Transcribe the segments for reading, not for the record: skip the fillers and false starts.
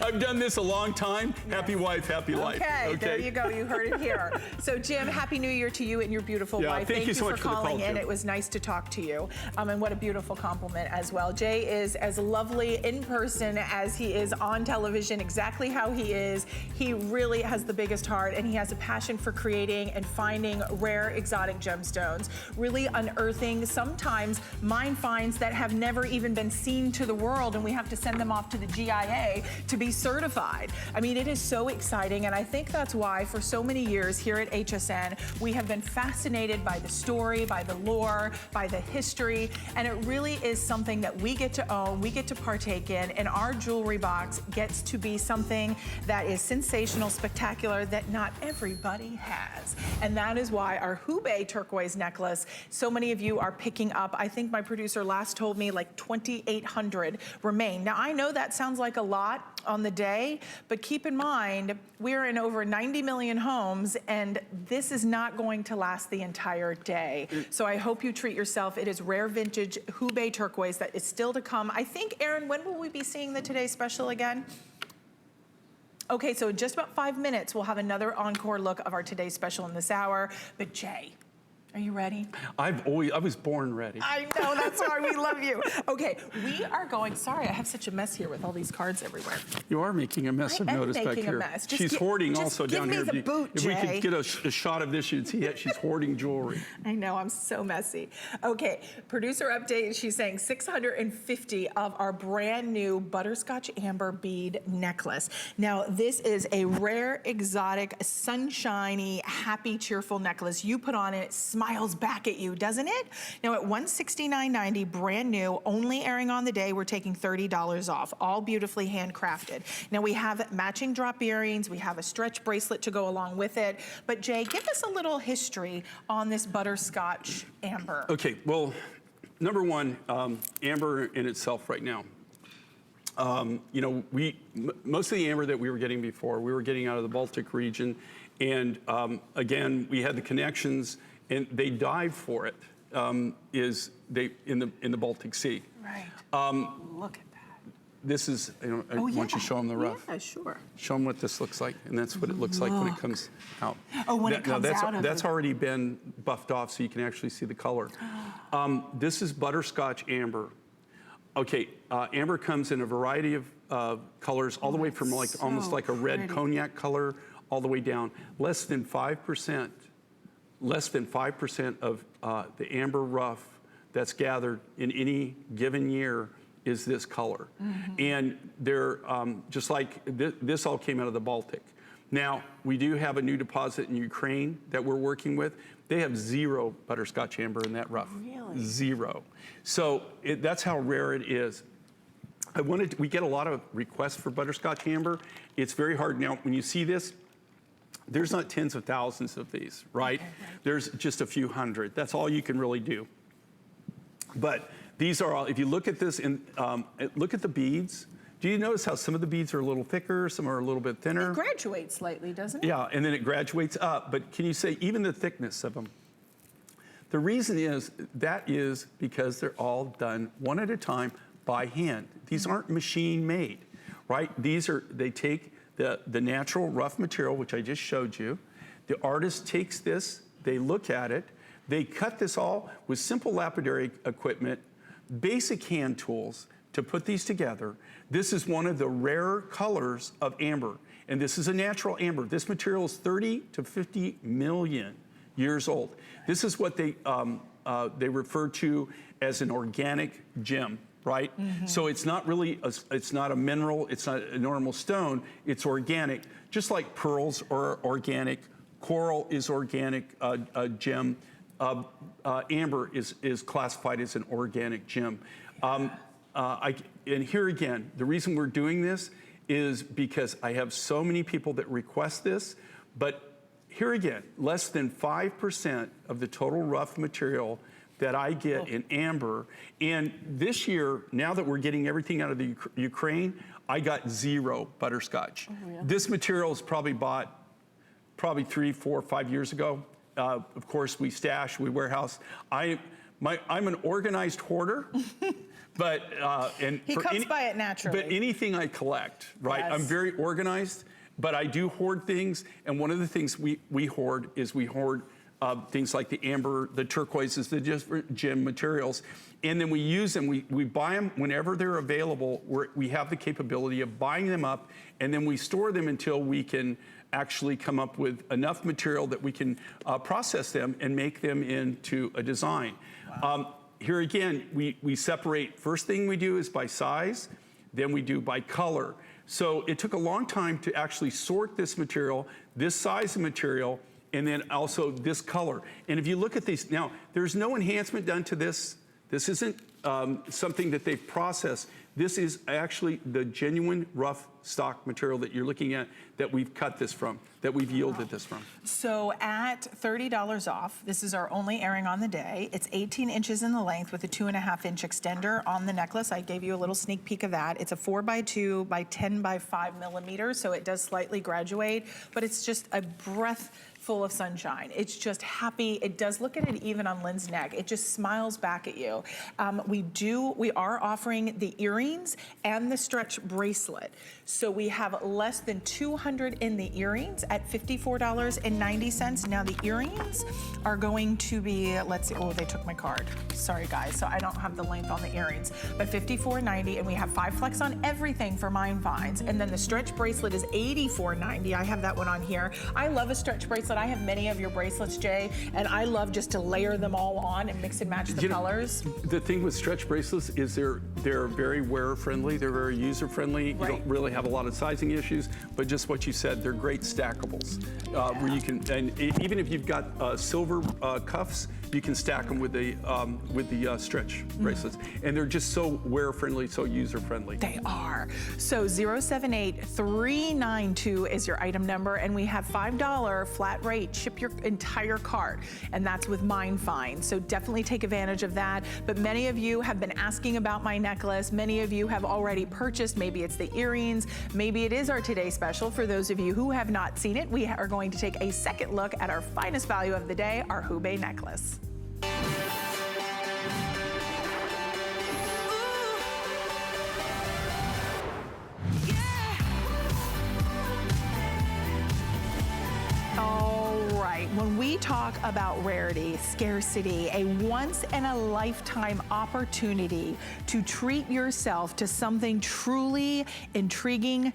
I've done this a long time. Yes. Happy wife, happy life. Okay, there you go. You heard it here. So, Jim, Happy New Year to you and your beautiful wife. Thank you so much for calling in. It was nice to talk to you. And what a beautiful compliment as well. Jay is as lovely in person as he is on television, exactly how he is. He really has the biggest heart, and he has a passion for creating and finding rare exotic gemstones, really unearthing sometimes mine finds that have never even been seen to the world, and we have to send them off to the GIA to be certified. I mean, it is so exciting, and I think that's why for so many years here at HSN, we have been fascinated by the story, by the lore, by the history, and it really is something that we get to own, we get to partake in, and our jewelry box gets to be something that is sensational, spectacular, that not everybody has. And that is why our Hubei turquoise necklace, so many of you are picking up. I think my producer last told me like 2,800 remain. Now, I know that sounds like a lot on the day, but keep in mind, we're in over 90 million homes, and this is not going to last the entire day. So I hope you treat yourself. It is rare vintage Hubei turquoise that is still to come. I think, Aaron, when will we be seeing the Today Special again? Okay, so in just about 5 minutes, we'll have another encore look of our Today Special in this hour. But Jay, are you ready? I was born ready. I know, that's why we love you. Okay, we are going, sorry, I have such a mess here with all these cards everywhere. You are making a mess, I've noticed back here. She's hoarding also down here. If we could get a shot of this, you'd see it. She's hoarding jewelry. I know, I'm so messy. Okay, producer update, she's saying 650 of our brand new butterscotch amber bead necklace. Now, this is a rare, exotic, sunshiny, happy, cheerful necklace. You put on it, smiles back at you, doesn't it? Now at $169.90, brand new, only airing on the day, we're taking $30 off, all beautifully handcrafted. Now we have matching drop earrings, we have a stretch bracelet to go along with it. But Jay, give us a little history on this butterscotch amber. Okay, well, number one, amber in itself right now. You know, most of the amber that we were getting before, we were getting out of the Baltic region. And again, we had the connections, and they dive for it, in the Baltic Sea. Right. Look at that. This is, you know, why don't you show them the rough? Yeah, sure. Show them what this looks like, and that's what it looks like when it comes out. Oh, when it comes out. That's already been buffed off, so you can actually see the color. This is butterscotch amber. Okay, amber comes in a variety of colors, all the way from like almost like a red cognac color, all the way down. Less than 5% of the amber rough that's gathered in any given year is this color. And they're just like, this all came out of the Baltic. Now, we do have a new deposit in Ukraine that we're working with. They have 0 butterscotch amber in that rough. Really? 0. So that's how rare it is. We get a lot of requests for butterscotch amber. It's very hard. Now, when you see this, there's not tens of thousands of these, right? Okay, right. There's just a few hundred. That's all you can really do. But these are all, if you look at this and look at the beads, do you notice how some of the beads are a little thicker, some are a little bit thinner? It graduates slightly, doesn't it? Yeah, and then it graduates up. But can you say even the thickness of them? The reason is, that is because they're all done one at a time by hand. These aren't machine made, right? They take the natural rough material, which I just showed you. The artist takes this, they look at it, they cut this all with simple lapidary equipment, basic hand tools to put these together. This is one of the rarer colors of amber, and this is a natural amber. This material is 30 to 50 million years old. This is what they refer to as an organic gem. Right? So it's not really, it's not a mineral, it's not a normal stone, it's organic. Just like pearls are organic, coral is organic, gem, amber is classified as an organic gem. And here again, the reason we're doing this is because I have so many people that request this, but here again, less than 5% of the total rough material that I get in amber. And this year, now that we're getting everything out of the Ukraine, I got 0 butterscotch. Oh, really? This material is probably bought 3, 4, 5 years ago. Of course, we stash, we warehouse. I'm an organized hoarder, but He comes by it naturally. But anything I collect, right? Yes. I'm very organized, but I do hoard things. And one of the things we hoard is things like the amber, the turquoises, the different gem materials. And then we use them, we buy them whenever they're available. We have the capability of buying them up, and then we store them until we can actually come up with enough material that we can process them and make them into a design. Wow. Here again, we separate, first thing we do is by size, then we do by color. So it took a long time to actually sort this material, this size of material, and then also this color. And if you look at these, now, there's no enhancement done to this. This isn't something that they've processed. This is actually the genuine rough stock material that you're looking at that we've cut this from, that we've yielded this from. So at $30 off, this is our only airing on the day. It's 18 inches in the length with a 2.5-inch extender on the necklace. I gave you a little sneak peek of that. It's a 4x2 by 10 by 5 millimeters, so it does slightly graduate, but it's just a breath full of sunshine. It's just happy. It does look at it even on Lynn's neck. It just smiles back at you. We are offering the earrings and the stretch bracelet. So we have less than 200 in the earrings at $54.90. Now the earrings are going to be, let's see, oh, they took my card. Sorry guys, so I don't have the length on the earrings, but $54.90, and we have 5 flex on everything for Mine Finds. And then the stretch bracelet is $84.90. I have that one on here. I love a stretch bracelet. I have many of your bracelets, Jay, and I love just to layer them all on and mix and match the colors. The thing with stretch bracelets is they're very wearer friendly, they're very user friendly. Right. You don't really have a lot of sizing issues, but just what you said, they're great stackables. Where you can, and even if you've got silver cuffs, you can stack them with the stretch bracelets. And they're just so wearer friendly, so user friendly. They are. So 078392 is your item number, and we have $5 flat rate, ship your entire cart, and that's with Mine Find. So definitely take advantage of that. But many of you have been asking about my necklace. Many of you have already purchased. Maybe it's the earrings. Maybe it is our Today Special. For those of you who have not seen it, we are going to take a second look at our finest value of the day, our Hubei necklace. When we talk about rarity, scarcity, a once-in-a-lifetime opportunity to treat yourself to something truly intriguing,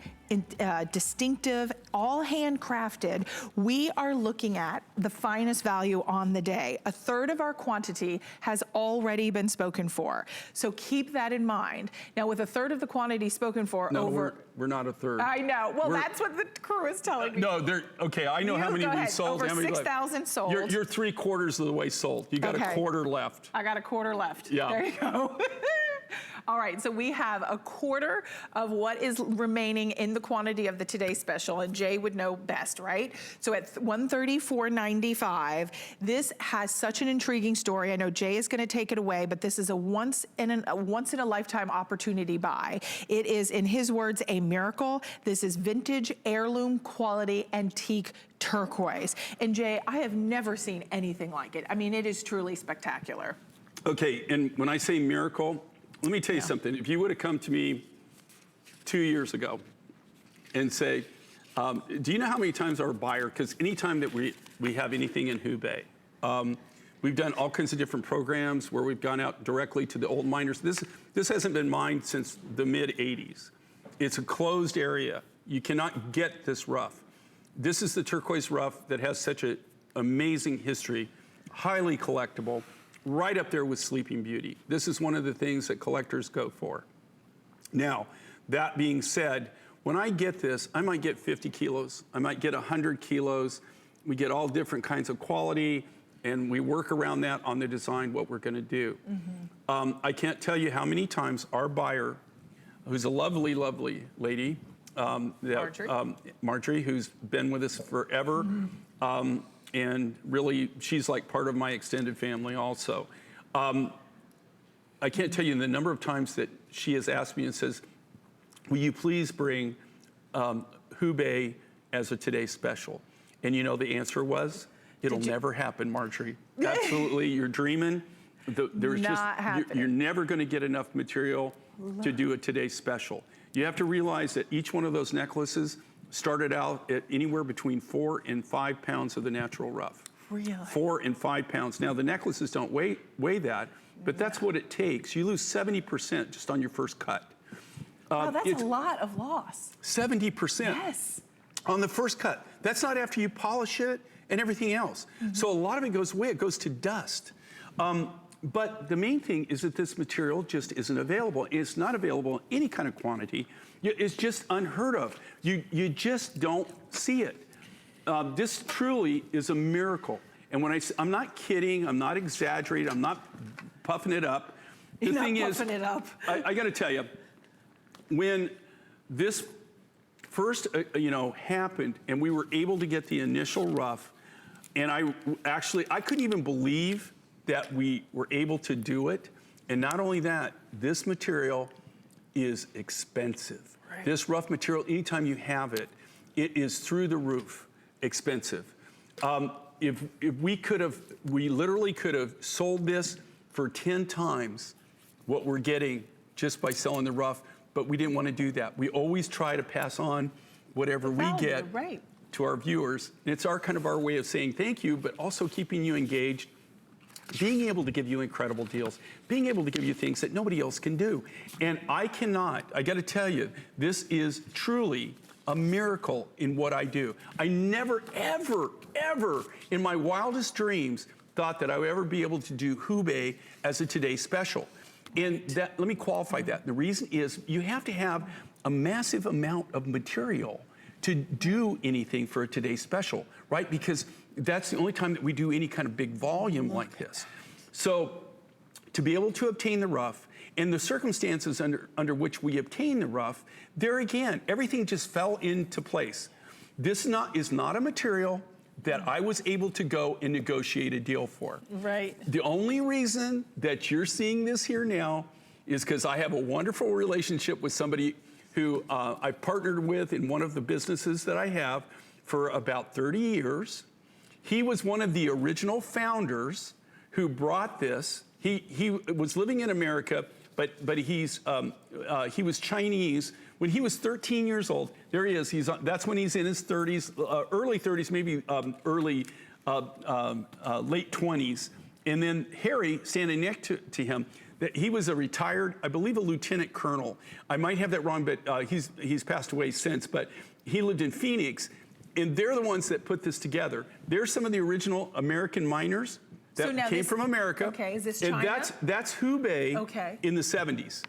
distinctive, all handcrafted, we are looking at the finest value on the day. A third of our quantity has already been spoken for. So keep that in mind. Now with a third of the quantity spoken for, No, we're not a third. I know, well that's what the crew is telling me. No, okay, I know how many we sold. Over how many 6,000 sold. You're 3/4 of the way sold. You got a quarter left. I got a quarter left. Yeah. There you go. All right, so we have a quarter of what is remaining in the quantity of the Today Special, and Jay would know best, right? So at $134.95, this has such an intriguing story. I know Jay is gonna take it away, but this is a once in a lifetime opportunity buy. It is, in his words, a miracle. This is vintage, heirloom, quality, antique turquoise. And Jay, I have never seen anything like it. I mean, it is truly spectacular. Okay, and when I say miracle, let me tell you something. If you would have come to me 2 years ago and say, do you know how many times our buyer, because anytime that we have anything in Hubei, we've done all kinds of different programs where we've gone out directly to the old miners. This hasn't been mined since the mid-'80s. It's a closed area. You cannot get this rough. This is the turquoise rough that has such an amazing history, highly collectible, right up there with Sleeping Beauty. This is one of the things that collectors go for. Now, that being said, when I get this, I might get 50 kilos. I might get 100 kilos. We get all different kinds of quality, and we work around that on the design, what we're gonna do. Mm-hmm. I can't tell you how many times our buyer, who's a lovely, lovely lady, Marjorie, who's been with us forever, mm-hmm. And really, she's like part of my extended family also. I can't tell you the number of times that she has asked me and says, will you please bring Hubei as a Today Special? And you know the answer was, it'll never happen, Marjorie. Absolutely, you're dreaming. There's Not happening. you're never going to get enough material to do a Today Special. You have to realize that each one of those necklaces started out at anywhere between 4 and 5 pounds of the natural rough. Really? 4 and 5 pounds. Now the necklaces don't weigh that, but that's what it takes. You lose 70% just on your first cut. Wow, that's a lot of loss. 70%. Yes. On the first cut. That's not after you polish it and everything else. So a lot of it goes away. It goes to dust. But the main thing is that this material just isn't available. It's not available in any kind of quantity. It's just unheard of. You just don't see it. This truly is a miracle. And when I'm not kidding, I'm not exaggerating, I'm not puffing it up. The You're thing not is, puffing it up. I got to tell you, when this first, happened, and we were able to get the initial rough, and I couldn't even believe that we were able to do it. And not only that, this material is expensive. Right. This rough material, anytime you have it, it is through the roof expensive. If we literally could have sold this for 10 times what we're getting just by selling the rough, but we didn't want to do that. We always try to pass on whatever we get to our viewers. And it's our way of saying thank you, but also keeping you engaged, being able to give you incredible deals, being able to give you things that nobody else can do. And I got to tell you, this is truly a miracle in what I do. I never, ever, ever in my wildest dreams thought that I would ever be able to do Hubei as a Today Special. And let me qualify that. The reason is you have to have a massive amount of material to do anything for a Today Special, right? Because that's the only time that we do any kind of big volume like this. So to be able to obtain the rough and the circumstances under which we obtain the rough, there again, everything just fell into place. This is not a material that I was able to go and negotiate a deal for. Right. The only reason that you're seeing this here now is because I have a wonderful relationship with somebody who I partnered with in one of the businesses that I have for about 30 years. He was one of the original founders who brought this. He was living in America, but he was Chinese. When he was 13 years old, there he is. That's when he's in his 30s, early 30s, maybe late 20s. And then Harry, standing next to him, that he was a retired, I believe, a lieutenant colonel. I might have that wrong, but he's passed away since. But he lived in Phoenix, and they're the ones that put this together. They're some of the original American miners that came from America. Okay, is this China? And that's Hubei in the 70s.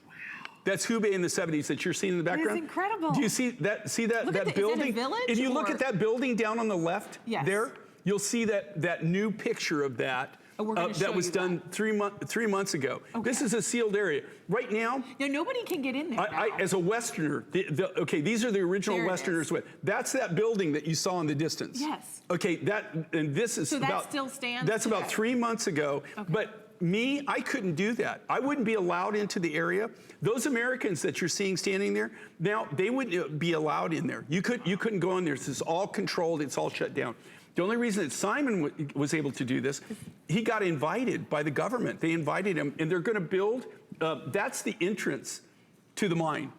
That's Hubei in the 70s that you're seeing in the background. It's incredible. Do you see that? See that building? Is it a village, if you look at that building down on the left there, you'll see that new picture of that. That was done 3 months ago. Okay. This is a sealed area. Right now, nobody can get in there. As a Westerner, these are the original Westerners. That's that building that you saw in the distance. Yes. Okay, and this is that still stands? That's about 3 months ago. Okay. But I couldn't do that. I wouldn't be allowed into the area. Those Americans that you're seeing standing there, now they wouldn't be allowed in there. You couldn't go in there. This is all controlled. It's all shut down. The only reason that Simon was able to do this, he got invited by the government. They invited him, and they're going to build. That's the entrance to the mine.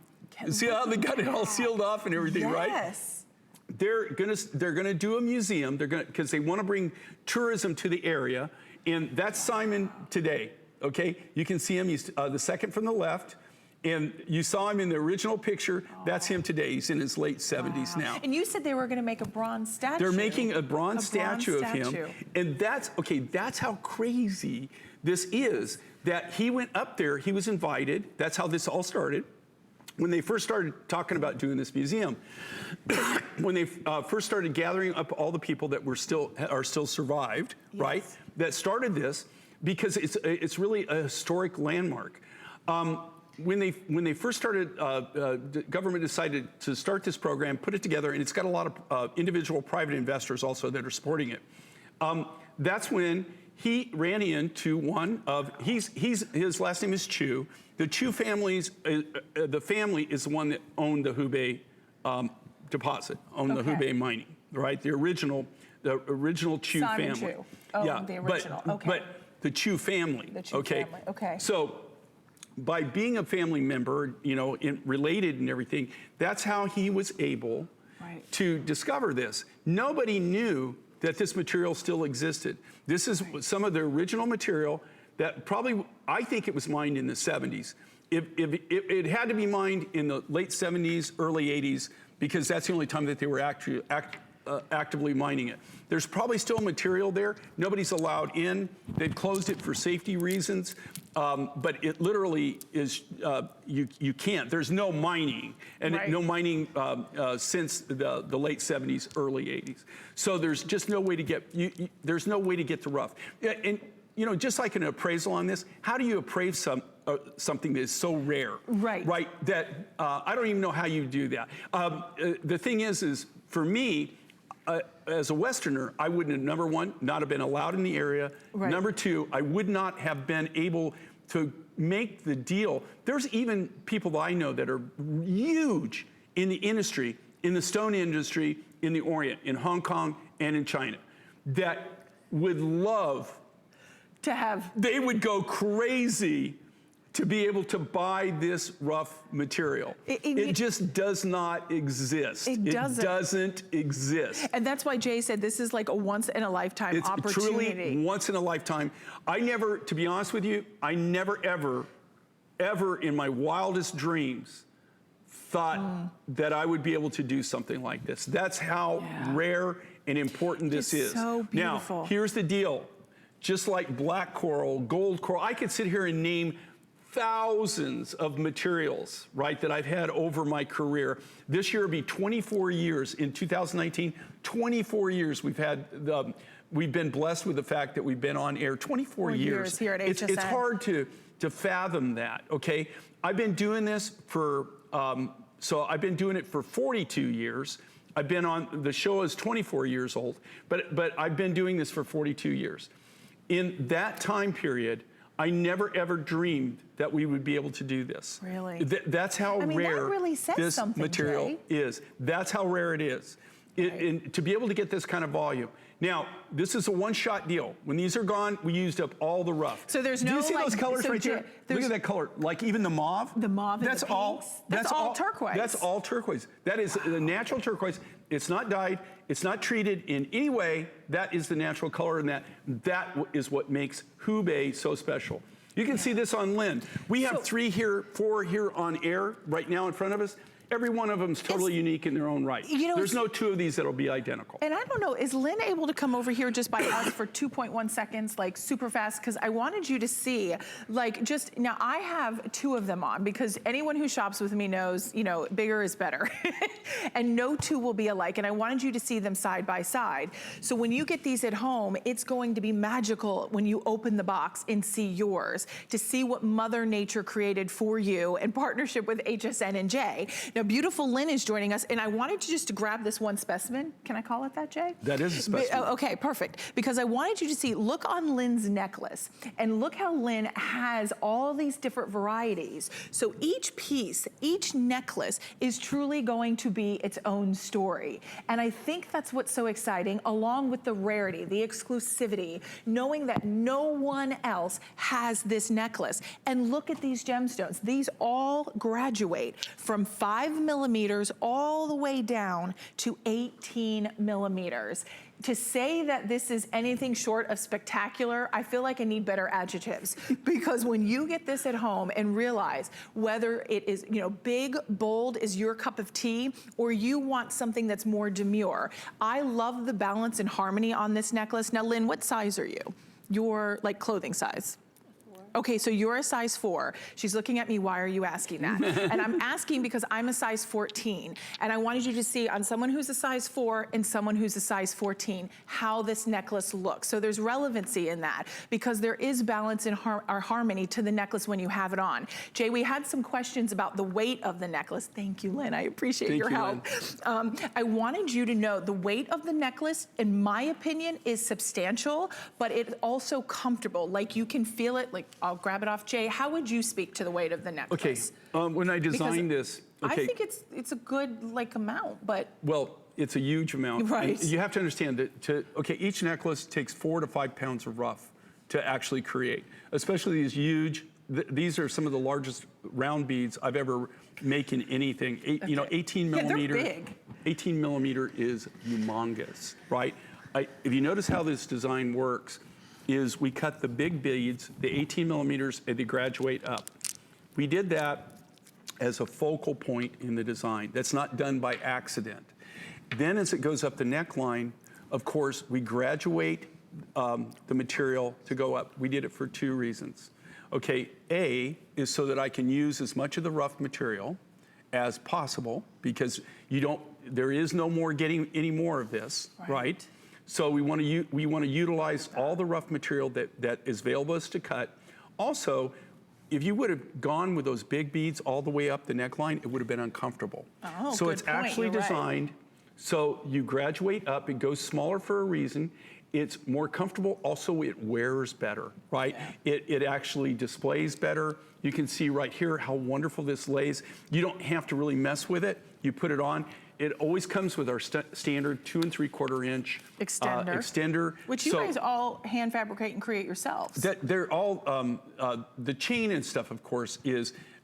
See how they got it all sealed off and everything, right? Yes. They're gonna do a museum. Because they want to bring tourism to the area, and that's Simon today. Okay, you can see him. He's the second from the left. And you saw him in the original picture. That's him today. He's in his late 70s now. And you said they were going to make a bronze statue. They're making a bronze statue of him. And that's how crazy this is, that he went up there, he was invited. That's how this all started. When they first started talking about doing this museum, when they first started gathering up all the people that are still survived, right? That started this, because it's really a historic landmark. When they first started, the government decided to start this program, put it together, and it's got a lot of individual private investors also that are supporting it. That's when he ran into one of, his last name is Chu. The Chu families, the family is the one that owned the Hubei deposit, owned the Hubei mining, right? The original Chu Simon family. Chu. Oh, yeah, the original. But the Chu family. The Chu family, okay. So by being a family member, related and everything, that's how he was able to discover this. Nobody knew that this material still existed. This is some of the original material that probably, I think it was mined in the 70s. It had to be mined in the late 70s, early 80s, because that's the only time that they were actually actively mining it. There's probably still material there. Nobody's allowed in. They've closed it for safety reasons, but it literally is, you can't. There's no mining, and no mining since the late 70s, early 80s. So there's just no way to get, there's no way to get the rough. And just like an appraisal on this, how do you appraise something that is so rare? Right, that I don't even know how you do that. The thing is for me, as a Westerner, I wouldn't have, number one, not have been allowed in the area. Number two, I would not have been able to make the deal. There's even people that I know that are huge in the industry, in the stone industry, in the Orient, in Hong Kong and in China, that would love to have. They would go crazy to be able to buy this rough material. It just does not exist. It doesn't exist. And that's why Jay said this is like a once-in-a-lifetime opportunity. It's truly once in a lifetime. I never, to be honest with you, I never ever in my wildest dreams thought that I would be able to do something like this. That's how rare and important this is. So beautiful. Now, here's the deal. Just like black coral, gold coral, I could sit here and name thousands of materials, that I've had over my career. This year will be 24 years. In 2019, 24 years we've been blessed with the fact that we've been on air 24 years here at HSN. It's hard to fathom that, okay? I've been doing this for, I've been doing it for 42 years. I've been on, the show is 24 years old, but I've been doing this for 42 years. In that time period, I never ever dreamed that we would be able to do this. Really? That's how rare that really says this material Jay. is. That's how rare it is. And to be able to get this kind of volume. Now, this is a one-shot deal. When these are gone, we used up all the rough. So there's no, do you see those colors right there? Look at that color. Like even the mauve. The mauve and that's the pinks. That's all turquoise. That's all turquoise. That is the natural turquoise. It's not dyed. It's not treated in any way. That is the natural color, and that is what makes Hubei so special. You can see this on Lynn. We have 4 here on air right now in front of us. Every one of them is totally unique in their own right. There's no two of these that'll be identical. And I don't know, is Lynn able to come over here just by us for 2.1 seconds, like super fast? Because I wanted you to see, now I have 2 of them on because anyone who shops with me knows, bigger is better. And no 2 will be alike. And I wanted you to see them side by side. So when you get these at home, it's going to be magical when you open the box and see yours, to see what Mother Nature created for you in partnership with HSN and Jay. Now, beautiful Lynn is joining us, and I wanted to grab this one specimen. Can I call it that, Jay? That is a specimen. Okay, perfect. Because I wanted you to see, look on Lynn's necklace, and look how Lynn has all these different varieties. So each piece, each necklace is truly going to be its own story. And I think that's what's so exciting, along with the rarity, the exclusivity, knowing that no one else has this necklace. And look at these gemstones. These all graduate from 5 millimeters all the way down to 18 millimeters. To say that this is anything short of spectacular, I feel like I need better adjectives. Because when you get this at home and realize whether it is, big, bold is your cup of tea, or you want something that's more demure. I love the balance and harmony on this necklace. Now, Lynn, what size are you? Your, clothing size? Okay, so you're a size 4. She's looking at me, why are you asking that? And I'm asking because I'm a size 14. And I wanted you to see on someone who's a size 4 and someone who's a size 14, how this necklace looks. So there's relevancy in that because there is balance and harmony to the necklace when you have it on. Jay, we had some questions about the weight of the necklace. Thank you, Lynn, I appreciate your help. I wanted you to know the weight of the necklace, in my opinion, is substantial, but it's also comfortable. You can feel it, I'll grab it off Jay. How would you speak to the weight of the necklace? Okay, when I designed this, I think it's a good amount, but well, it's a huge amount. Right. And you have to understand that each necklace takes 4 to 5 pounds of rough to actually create, especially these huge, these are some of the largest round beads I've ever made in anything. 18 millimeter. Yeah, they're big. 18 millimeter is humongous, right? If you notice how this design works, is we cut the big beads, the 18 millimeters, and they graduate up. We did that as a focal point in the design. That's not done by accident. Then as it goes up the neckline, of course, we graduate the material to go up. We did it for two reasons. Okay, A is so that I can use as much of the rough material as possible, because there is no more getting any more of this, right? So we want to utilize all the rough material that is available to us to cut. Also, if you would have gone with those big beads all the way up the neckline, it would have been uncomfortable. Oh, so good it's point. actually You're designed so you graduate up. It goes smaller for a reason. It's more comfortable. Also, it wears better, right? Yeah. It actually displays better. You can see right here how wonderful this lays. You don't have to really mess with it. You put it on. It always comes with our standard 2 3/4 inch extender. Which you guys all hand fabricate and create yourselves. They're all, the chain and stuff, of course,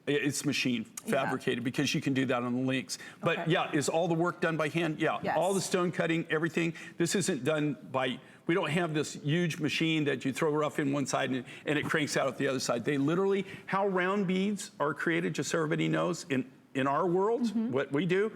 it's machine fabricated because you can do that on the links. But yeah, is all the work done by hand? Yeah, yes. All the stone cutting, everything. This isn't done by, we don't have this huge machine that you throw rough in one side and it cranks out at the other side. They literally, how round beads are created, just so everybody knows, in our world, what we do,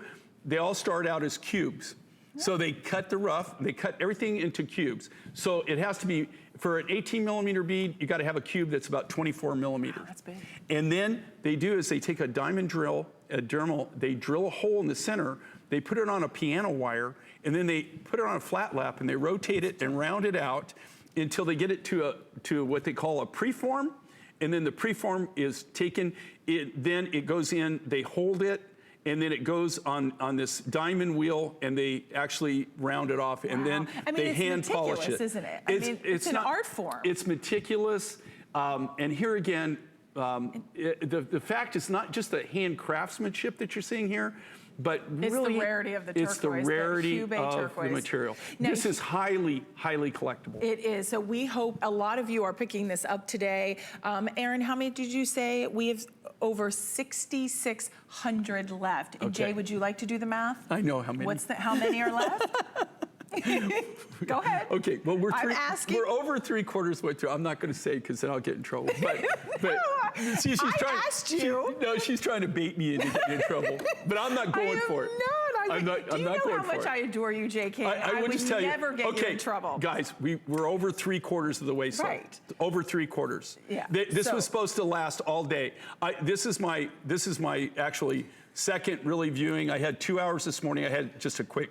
they all start out as cubes. So they cut the rough, they cut everything into cubes. So it has to be, for an 18 millimeter bead, you got to have a cube that's about 24 millimeters. Wow, that's big. And then they do is they take a diamond drill, a dermal, they drill a hole in the center, they put it on a piano wire, and then they put it on a flat lap and they rotate it and round it out until they get it to what they call a preform. And then the preform is taken, then it goes in, they hold it, and then it goes on this diamond wheel, and they actually round it off, and then they hand polish it. Isn't it? I mean, it's an art form. It's meticulous, and here again, the fact is not just the hand craftsmanship that you're seeing here, but really, it's the rarity of the turquoise. It's the rarity of the material. Now, this is highly, highly collectible. It is. So we hope a lot of you are picking this up today. Aaron, how many did you say? We have over 6,600 left. And Jay, would you like to do the math? I know how many. How many are left? Go ahead. Okay, well, we're over 3/4 way through. I'm not going to say because then I'll get in trouble. But she's trying. Asked you. No, she's trying to bait me into getting in trouble. But I'm not going for it. I'm not do you going know for how much it. I adore you, JK? I would just tell you. Never get you in trouble. Guys, we're over 3/4 of the way. Right. Over 3/4. Yeah. This was supposed to last all day. This is my actually second really viewing. I had 2 hours this morning. I had just a quick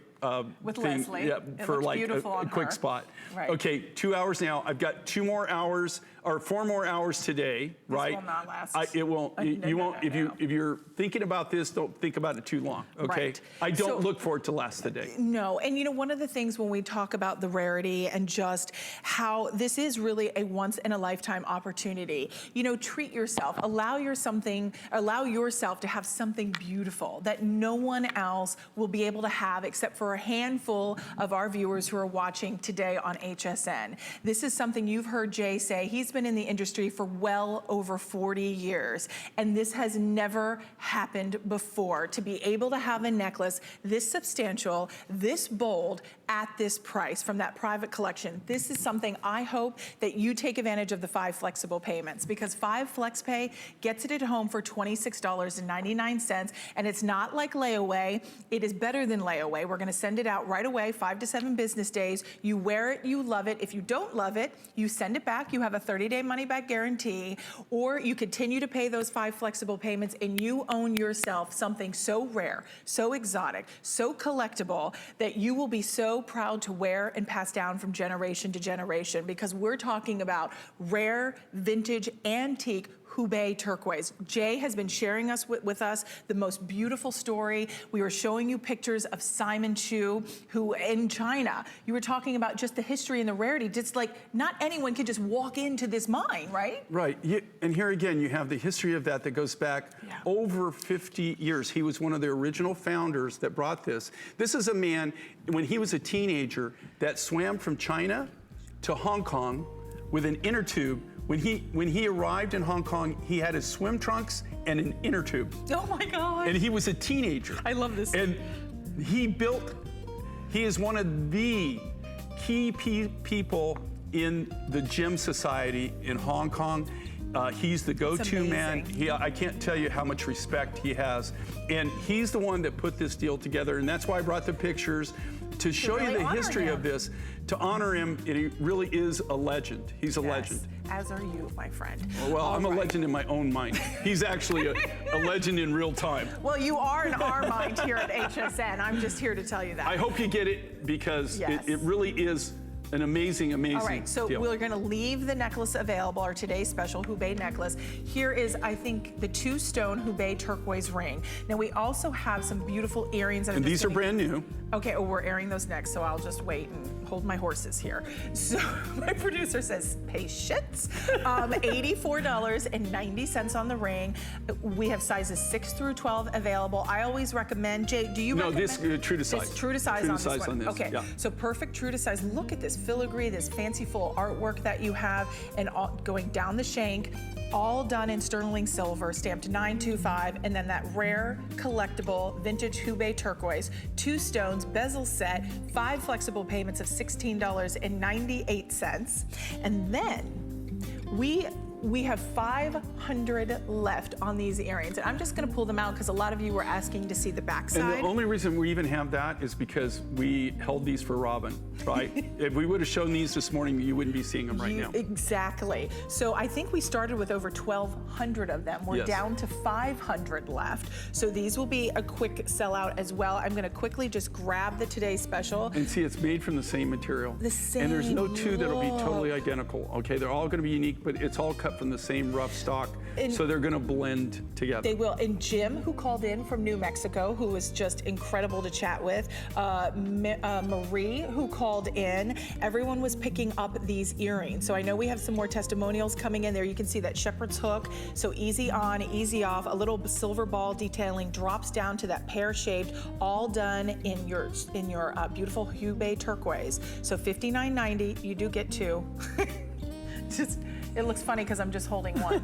with thing, Leslie. yeah, for like a quick spot. Right. Okay, 2 hours now. I've got 2 more hours or 4 more hours today. Right? This will not last. It won't. You won't. If you're thinking about this, don't think about it too long. Okay. Right. I don't look for it to last the day. No, and you know, one of the things when we talk about the rarity and just how this is really a once in a lifetime opportunity, you know, treat yourself, allow yourself to have something beautiful that no one else will be able to have except for a handful of our viewers who are watching today on HSN. This is something you've heard Jay say. He's been in the industry for well over 40 years, and this has never happened before. To be able to have a necklace this substantial, this bold, at this price from that private collection, this is something I hope that you take advantage of the 5 flexible payments, because 5 flex pay gets it at home for $26.99, and it's not like layaway. It is better than layaway. We're gonna send it out right away, 5 to 7 business days. You wear it, you love it. If you don't love it, you send it back. You have a 30-day money-back guarantee, or you continue to pay those 5 flexible payments and you own yourself something so rare, so exotic, so collectible that you will be so proud to wear and pass down from generation to generation, because we're talking about rare, vintage, antique Hubei turquoise. Jay has been sharing with us the most beautiful story. We were showing you pictures of Simon Chu, who in China, you were talking about just the history and the rarity. Just like not anyone could just walk into this mine, right? Right, and here again, you have the history of that goes back over 50 years. He was one of the original founders that brought this. This is a man, when he was a teenager, that swam from China to Hong Kong with an inner tube. When he arrived in Hong Kong, he had his swim trunks and an inner tube. Oh my God. And he was a teenager. I love this. And he is one of the key people in the gym society in Hong Kong. He's the go-to man. I can't tell you how much respect he has. And he's the one that put this deal together. And that's why I brought the pictures to show you the history of this, to honor him. And he really is a legend. He's a legend. As are you, my friend. Well, I'm a legend in my own mind. He's actually a legend in real time. Well, you are in our mind here at HSN. I'm just here to tell you that. I hope you get it, because it really is an amazing deal. All right, so we're going to leave the necklace available, our today's special Hubei necklace. Here is, I think, the 2-stone Hubei turquoise ring. Now, we also have some beautiful earrings. And these are brand new. Okay, we're airing those next, so I'll just wait and hold my horses here. So my producer says, patience. $84.90 on the ring. We have sizes 6 through 12 available. I always recommend, Jay, do you recommend? No, this true to size. It's true to size on this one. Okay, yeah. So perfect true to size. Look at this filigree, this fanciful artwork that you have, and going down the shank, all done in sterling silver, stamped 925, and then that rare collectible vintage Hubei turquoise, 2 stones, bezel set, 5 flexible payments of $16.98, and then we have 500 left on these earrings. And I'm just gonna pull them out because a lot of you were asking to see the backside. And the only reason we even have that is because we held these for Robin, right? If we would have shown these this morning, you wouldn't be seeing them right now. Exactly. So I think we started with over 1,200 of them. We're down to 500 left. So these will be a quick sellout as well. I'm gonna quickly just grab the today's special. And see, it's made from the same material. The same And there's no two that'll be look. totally identical, okay? They're all gonna be unique, but it's all cut from the same rough stock, so they're gonna blend together. They will. And Jim, who called in from New Mexico, who was just incredible to chat with, Marie, who called in, everyone was picking up these earrings. So I know we have some more testimonials coming in there. You can see that shepherd's hook, so easy on, easy off, a little silver ball detailing drops down to that pear-shaped, all done in your beautiful Hubei turquoise. So $59.90, you do get 2. It looks funny because I'm just holding one.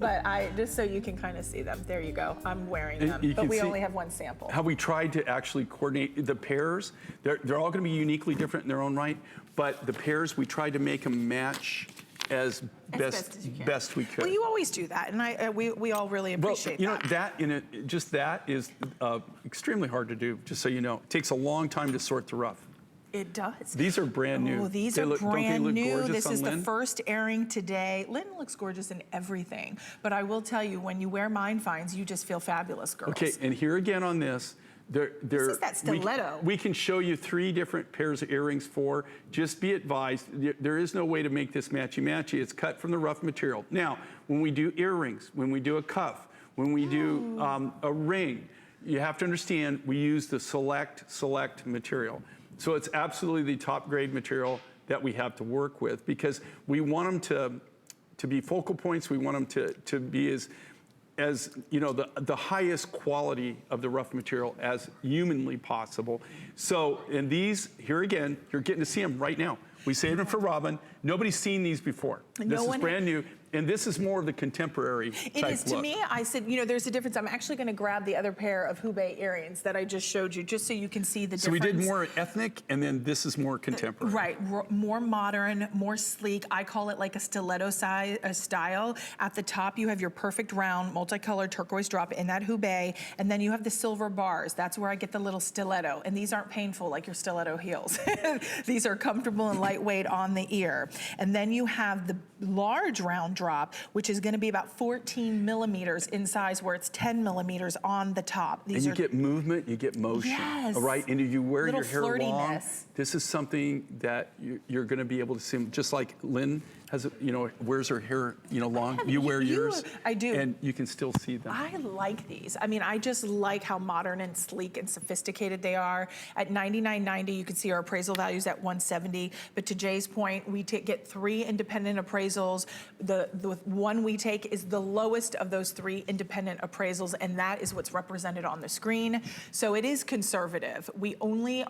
But just so you can kind of see them. There you go. I'm wearing them. But we only have one sample. How we tried to actually coordinate the pairs. They're all going to be uniquely different in their own right. But the pairs, we tried to make them match as best we could. Well, you always do that, and we all really appreciate that. Well, just that is extremely hard to do. Just so you know, it takes a long time to sort the rough. It does. These are brand new. Oh, these are brand new. This is Lynn? the first airing today. Lynn looks gorgeous in everything, but I will tell you, when you wear Mind Finds, you just feel fabulous, girls. Okay, and here again on this, this is that stiletto. We can show you 3 different pairs of earrings for. Just be advised, there is no way to make this matchy-matchy. It's cut from the rough material. Now, when we do earrings, when we do a cuff, when we do a ring, you have to understand we use the select material. So it's absolutely the top grade material that we have to work with, because we want them to be focal points. We want them to be as you know, the highest quality of the rough material as humanly possible. So, and these, here again, you're getting to see them right now. We saved them for Robin. Nobody's seen these before. This is brand new. And this is more of the contemporary type look. It is to me. I said, there's a difference. I'm actually going to grab the other pair of Hubei earrings that I just showed you, just so you can see the difference. So we did more ethnic, and then this is more contemporary. Right, more modern, more sleek. I call it like a stiletto style. At the top, you have your perfect round, multicolored turquoise drop in that Hubei, and then you have the silver bars. That's where I get the little stiletto, and these aren't painful like your stiletto heels. These are comfortable and lightweight on the ear. And then you have the large round drop, which is going to be about 14 millimeters in size, where it's 10 millimeters on the top. And you get movement, you get motion. Yes. All right, and if you wear your hair flirtiness. long, this is something that you're going to be able to see, just like Lynn has, wears her hair, long. You wear yours. I do. And you can still see them. I like these. I mean, I just like how modern and sleek and sophisticated they are. At $99.90, you can see our appraisal values at $170. But to Jay's point, we get 3 independent appraisals. The one we take is the lowest of those 3 independent appraisals, and that is what's represented on the screen. So it is conservative. We only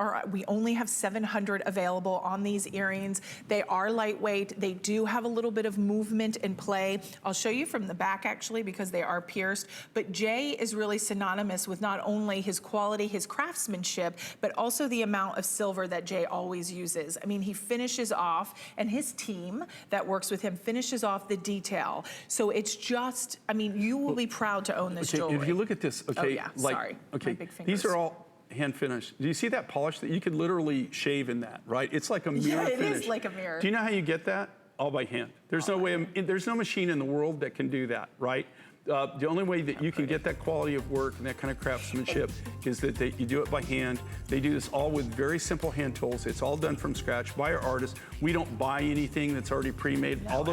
have 700 available on these earrings. They are lightweight. They do have a little bit of movement and play. I'll show you from the back actually because they are pierced, but Jay is really synonymous with not only his quality, his craftsmanship, but also the amount of silver that Jay always uses. I mean, he finishes off, and his team that works with him finishes off the detail. So it's just, I mean, you will be proud to own this jewelry. If you look at this, okay, oh, yeah, like, sorry, okay, my big fingers. these are all hand finished. Do you see that polish that you could literally shave in that, right? It's like a mirror finish. Yeah, it is like a mirror. Do you know how you get that? All by hand. There's no way, there's no machine in the world that can do that, right? The only way that you can get that quality of work and that kind of craftsmanship is that you do it by hand. They do this all with very simple hand tools. It's all done from scratch by our artists. We don't buy anything that's already pre-made. No,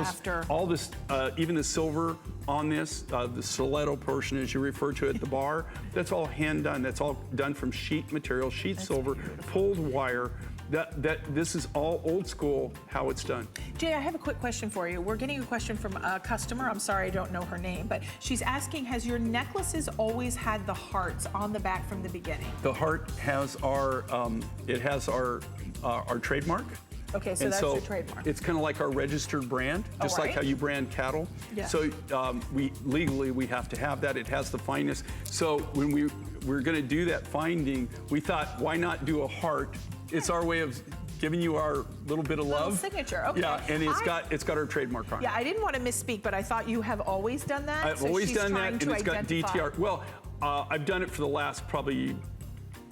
all this, even the silver on this, the stiletto portion, as you refer to it, the bar, that's all hand done. That's all done from sheet material, silver, pulled wire. This is all old school, how it's done. Jay, I have a quick question for you. We're getting a question from a customer. I'm sorry, I don't know her name, but she's asking, has your necklaces always had the hearts on the back from the beginning? The heart has our, our trademark. Okay, so that's your trademark. It's kind of like our registered brand, just like how you brand cattle. Yeah. So legally we have to have that. It has the fineness. So when we're going to do that finding, we thought, why not do a heart? It's our way of giving you our little bit of love. Signature, okay. Yeah, and it's got our trademark on it. Yeah, I didn't want to misspeak, but I thought you have always done that. I've always done that, and it's got DTR. Well, I've done it for the last probably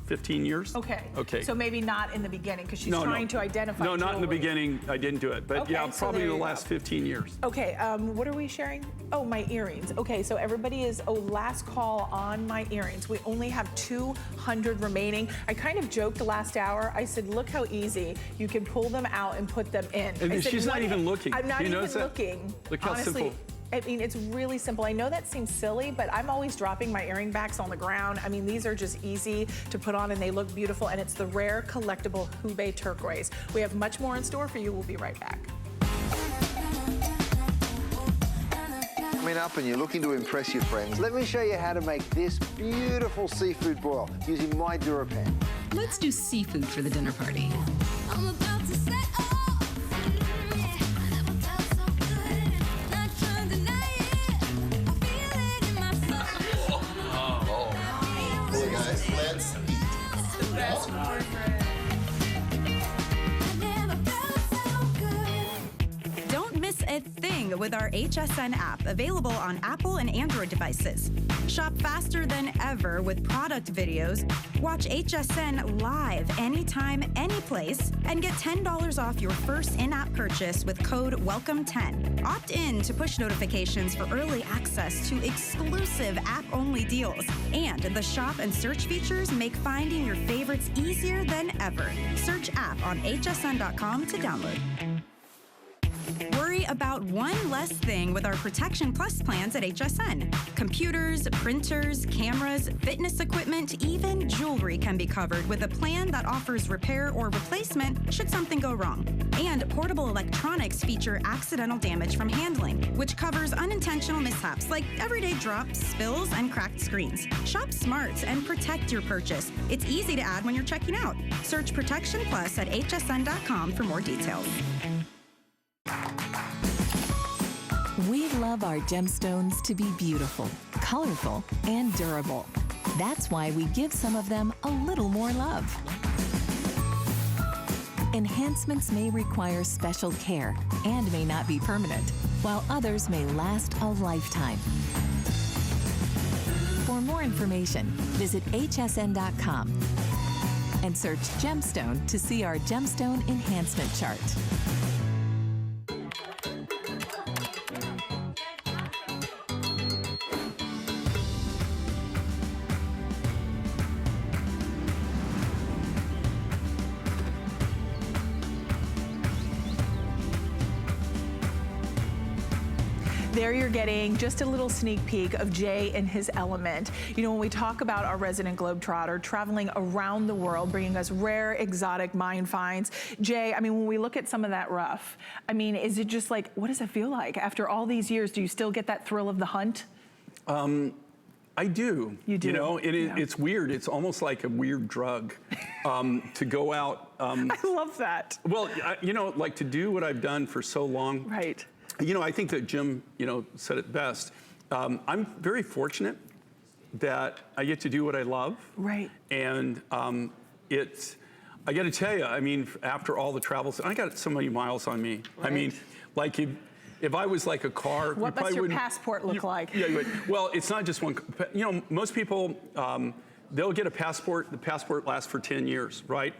15 years. Okay. Okay. So maybe not in the beginning, because she's trying to identify No, not in the jewelry. beginning. I didn't do it. But Okay, yeah, so probably there the you last go. 15 years. Okay, what are we sharing? Oh, my earrings. Okay, so everybody is, last call on my earrings. We only have 200 remaining. I kind of joked the last hour. I said, look how easy you can pull them out and put them in. And I said, she's not even looking. I'm not Do you even notice that? looking. Look how Honestly, simple. I mean, it's really simple. I know that seems silly, but I'm always dropping my earring backs on the ground. I mean, these are just easy to put on and they look beautiful, and it's the rare collectible Hubei turquoise. We have much more in store for you. We'll be right back. Coming up and you're looking to impress your friends, let me show you how to make this beautiful seafood boil using my DuraPan. Let's do seafood for the dinner party. I'm about to set off. I never felt so good. Not trying to deny it. I feel it in my soul. Hey guys, let's eat. I never felt so good. Don't miss a thing with our HSN app, available on Apple and Android devices. Shop faster than ever with product videos. Watch HSN live anytime, anyplace, and get $10 off your first in-app purchase with code WELCOME10. Opt in to push notifications for early access to exclusive app-only deals. And the shop and search features make finding your favorites easier than ever. Search app on hsn.com to download. Worry about one less thing with our Protection Plus plans at HSN. Computers, printers, cameras, fitness equipment, even jewelry can be covered with a plan that offers repair or replacement should something go wrong. And portable electronics feature accidental damage from handling, which covers unintentional mishaps like everyday drops, spills, and cracked screens. Shop smart and protect your purchase. It's easy to add when you're checking out. Search Protection Plus at hsn.com for more details. We love our gemstones to be beautiful, colorful, and durable. That's why we give some of them a little more love. Enhancements may require special care and may not be permanent, while others may last a lifetime. For more information, visit hsn.com and search gemstone to see our gemstone enhancement chart. There you're getting just a little sneak peek of Jay in his element. You know, when we talk about our resident Globetrotter traveling around the world, bringing us rare, exotic mine finds, Jay, I mean, when we look at some of that rough, I mean, is it just like, what does it feel like? After all these years, do you still get that thrill of the hunt? I do. You do? You know, Yeah. it's weird. It's almost like a weird drug to go out. I love that. Well, you know, like to do what I've done for so long. Right. You know, I think that Jim, you know, said it best. I'm very fortunate that I get to do what I love. Right. And I got to tell you, I mean, after all the travels, I got so many miles on me. I Right. mean, like if I was like a car, What you must your wouldn't- passport look like? Yeah, you would. Well, it's not just one. You know, most people, they'll get a passport. The passport lasts for 10 years, right?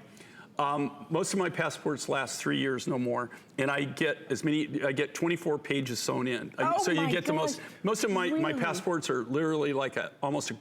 Most of my passports last 3 years, no more, and I get I get 24 pages sewn in. Oh So you my get the gosh. most of my Really? passports are literally like almost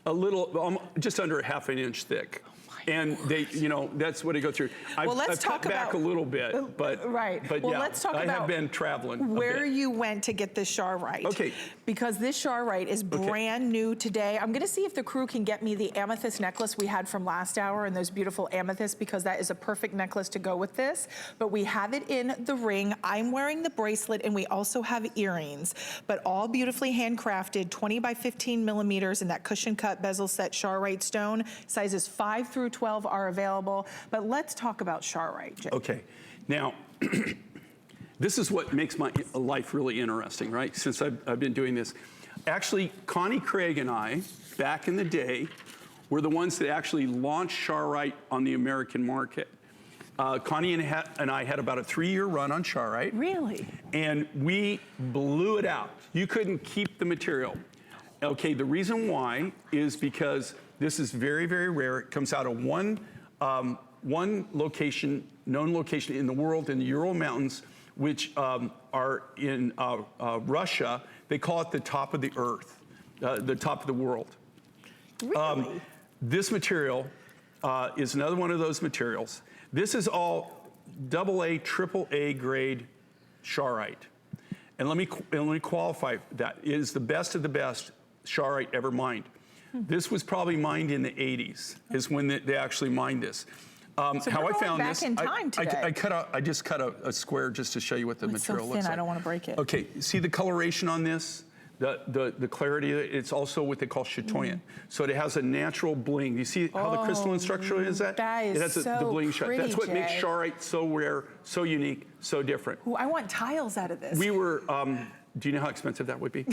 a little, just under a half an inch thick. And they, you know, that's what I go through. I've let's cut talk back about- a little bit, but Right. But Well, yeah, let's talk I about have been traveling a where bit. you went to get this Charrite. Okay. Because this Charrite is brand new today. I'm gonna see if the crew can get me the amethyst necklace we had from last hour and those beautiful amethysts, because that is a perfect necklace to go with this. But we have it in the ring. I'm wearing the bracelet, and we also have earrings, but all beautifully handcrafted, 20 by 15 millimeters in that cushion cut bezel set Charrite stone. Sizes 5 through 12 are available. But let's talk about Charrite, Jay. Okay, now, this is what makes my life really interesting, right? Since I've been doing this. Actually, Connie Craig and I, back in the day, were the ones that actually launched Charrite on the American market. Connie and I had about a 3-year run on Charrite. Really? And we blew it out. You couldn't keep the material. Okay, the reason why is because this is very, very rare. It comes out of one location, known location in the world, in the Ural Mountains, which are in Russia. They call it the top of the earth, the top of the world. Really? This material is another one of those materials. This is all AA, AAA grade Charrite. And let me qualify that. It is the best of the best Charrite ever mined. This was probably mined in the 80s, is when they actually mined this. So how we're I going found back this, in time today. I just cut a square just to show you what the It's so material thin, looks like. I don't want to break it. Okay, see the coloration on this? The clarity, it's also what they call chatoyant. So it has a natural bling. You see how the crystalline structure is that? that is it has the so bling shot. pretty, That's what makes Jay. Charrite so rare, so unique, so different. Ooh, I want tiles out of this. We were, do you know how expensive that would be?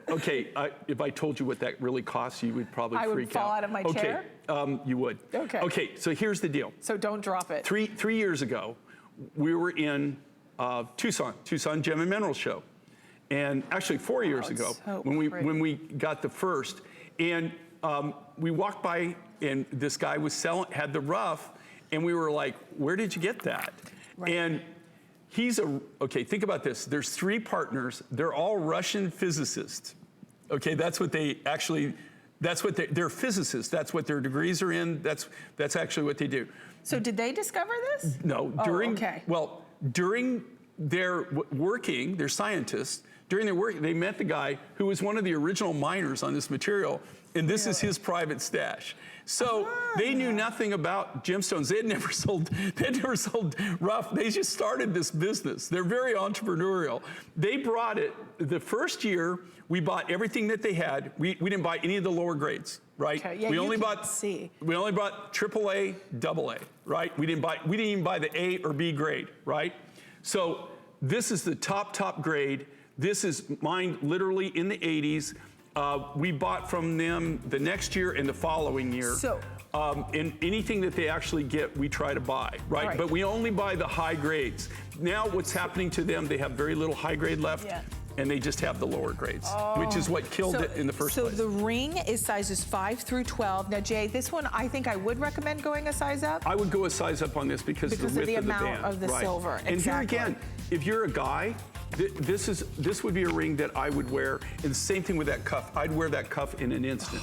Okay, if I told you what that really costs, you would probably I would freak fall out. out of my okay, chair? You would. Okay. Okay, so here's the deal. So don't drop it. Three years ago, we were in Tucson Gem and Mineral Show. And actually 4 years it's ago, so when pretty. we got the first, and we walked by, and this guy was had the rough, and we were like, where did you get that? Right. And okay, think about this. There's 3 partners. They're all Russian physicists. Okay, that's what they actually, they're physicists. That's what their degrees are in. That's actually what they do. So did they discover this? No, Oh, during their working, they're scientists, during their work, they met the guy who was one of the original miners on this material, and this is his private stash. So they knew nothing about gemstones. They had never sold rough. They just started this business. They're very entrepreneurial. They brought it, the first year, we bought everything that they had. We didn't buy any of the lower grades, right? Okay, yeah, we you only can bought see. We only bought AAA, AA, right? We didn't even buy the A or B grade, right? So this is the top grade. This is mined literally in the 80s. We bought from them the next year and the following year. So- and anything that they actually get, we try to buy, right? Right. But we only buy the high grades. Now what's happening to them, they have very little high grade left. Yeah. And they just have the lower grades, which is what killed it in the first place. So the ring is sizes 5 through 12. Now, Jay, this one, I think I would recommend going a size up. I would go a size up on this because of the width of the amount band. of the right. silver. And Exactly. here again, if you're a guy, this would be a ring that I would wear. And the same thing with that cuff. I'd wear that cuff in an instant.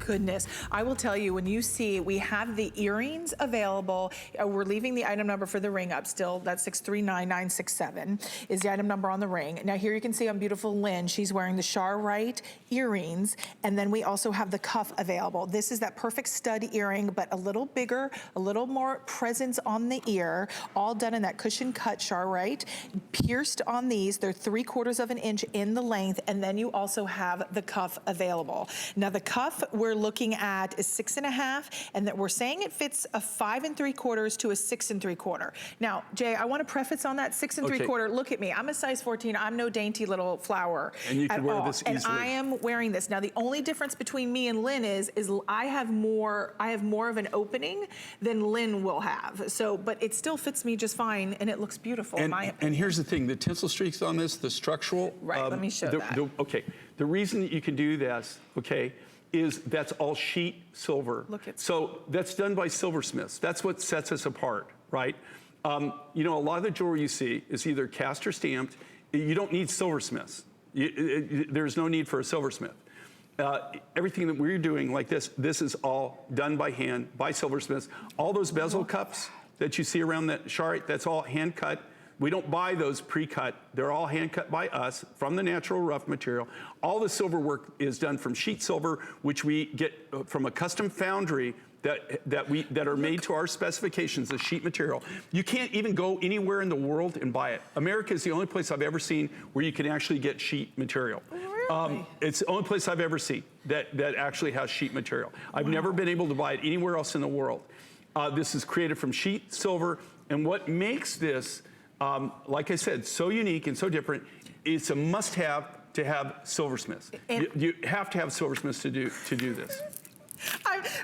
goodness. I will tell you, when you see, we have the earrings available. We're leaving the item number for the ring up still. That's 639967 is the item number on the ring. Now here you can see on beautiful Lynn, she's wearing the Charrite earrings, and then we also have the cuff available. This is that perfect stud earring, but a little bigger, a little more presence on the ear, all done in that cushion cut Charrite, pierced on these. They're 3/4 of an inch in the length, and then you also have the cuff available. Now the cuff we're looking at is 6.5, and that we're saying it fits a 5 3/4 to a 6 3/4. Now, Jay, I want to preface on that 6 3/4. Look at me, I'm a size 14. I'm no dainty little flower. And you can wear all. this easily. And I am wearing this. Now the only difference between me and Lynn is I have more of an opening than Lynn will have. So, but it still fits me just fine, and it looks beautiful in my opinion. And here's the thing, the tinsel streaks on this, the structural. Right, let me show that. Okay, the reason that you can do this, okay, is that's all sheet silver. Look at- So that's done by silversmiths. That's what sets us apart, right? You know, a lot of the jewelry you see is either cast or stamped. You don't need silversmiths. There's no need for a silversmith. Everything that we're doing like this is all done by hand, by silversmiths. All those bezel cups that you see around that Charrite, that's all hand cut. We don't buy those pre-cut. They're all hand cut by us from the natural rough material. All the silver work is done from sheet silver, which we get from a custom foundry that are made to our specifications, the sheet material. You can't even go anywhere in the world and buy it. America is the only place I've ever seen where you can actually get sheet material. Really? It's the only place I've ever seen that actually has sheet material. I've never been able to buy it anywhere else in the world. This is created from sheet silver, and what makes this, like I said, so unique and so different, it's a must-have to have silversmiths. You have to have silversmiths to do this.